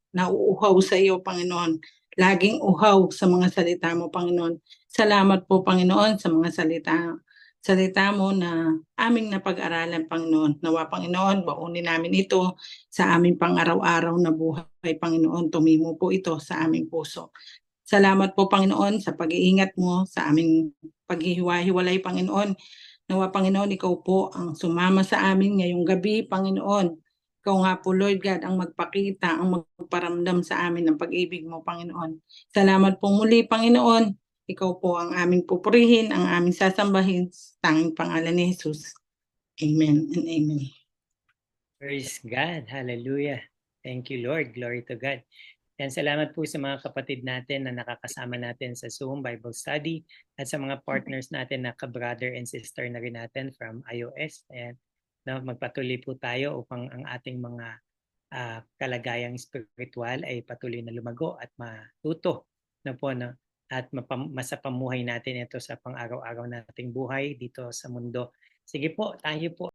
nauuhaw sa iyo, Panginoon. Laging uhaw sa mga salita mo, Panginoon. Salamat po, Panginoon, sa mga salita mo na aming napag-aralan, Panginoon. Nawa, Panginoon, baunin namin ito sa aming pang-araw-araw na buhay, Panginoon. Tumimo po ito sa aming puso. Salamat po, Panginoon, sa pag-iingat mo sa aming paghihiwa-hiwalay, Panginoon. Nawa, Panginoon, ikaw po ang sumama sa amin ngayong gabi, Panginoon. Ikaw nga po, Lord God, ang magpakita, ang magparamdam sa amin ng pag-ibig mo, Panginoon. Salamat po muli, Panginoon. Ikaw po ang aming pupurihin, ang aming sasambahin sa tanging pangalan ni Jesus. Amen and amen. Praise God. Hallelujah. Thank you, Lord. Glory to God. And salamat po sa mga kapatid natin na nakakasama natin sa Zoom Bible Study at sa mga partners natin na ka-brother and sister na rin natin from iOS. And magpatuloy po tayo upang ang ating mga kalagayang spiritual ay patuloy na lumago at matuto na po, no? At masapamuhay natin ito sa pang-araw-araw nating buhay dito sa mundo. Sige po, tayo po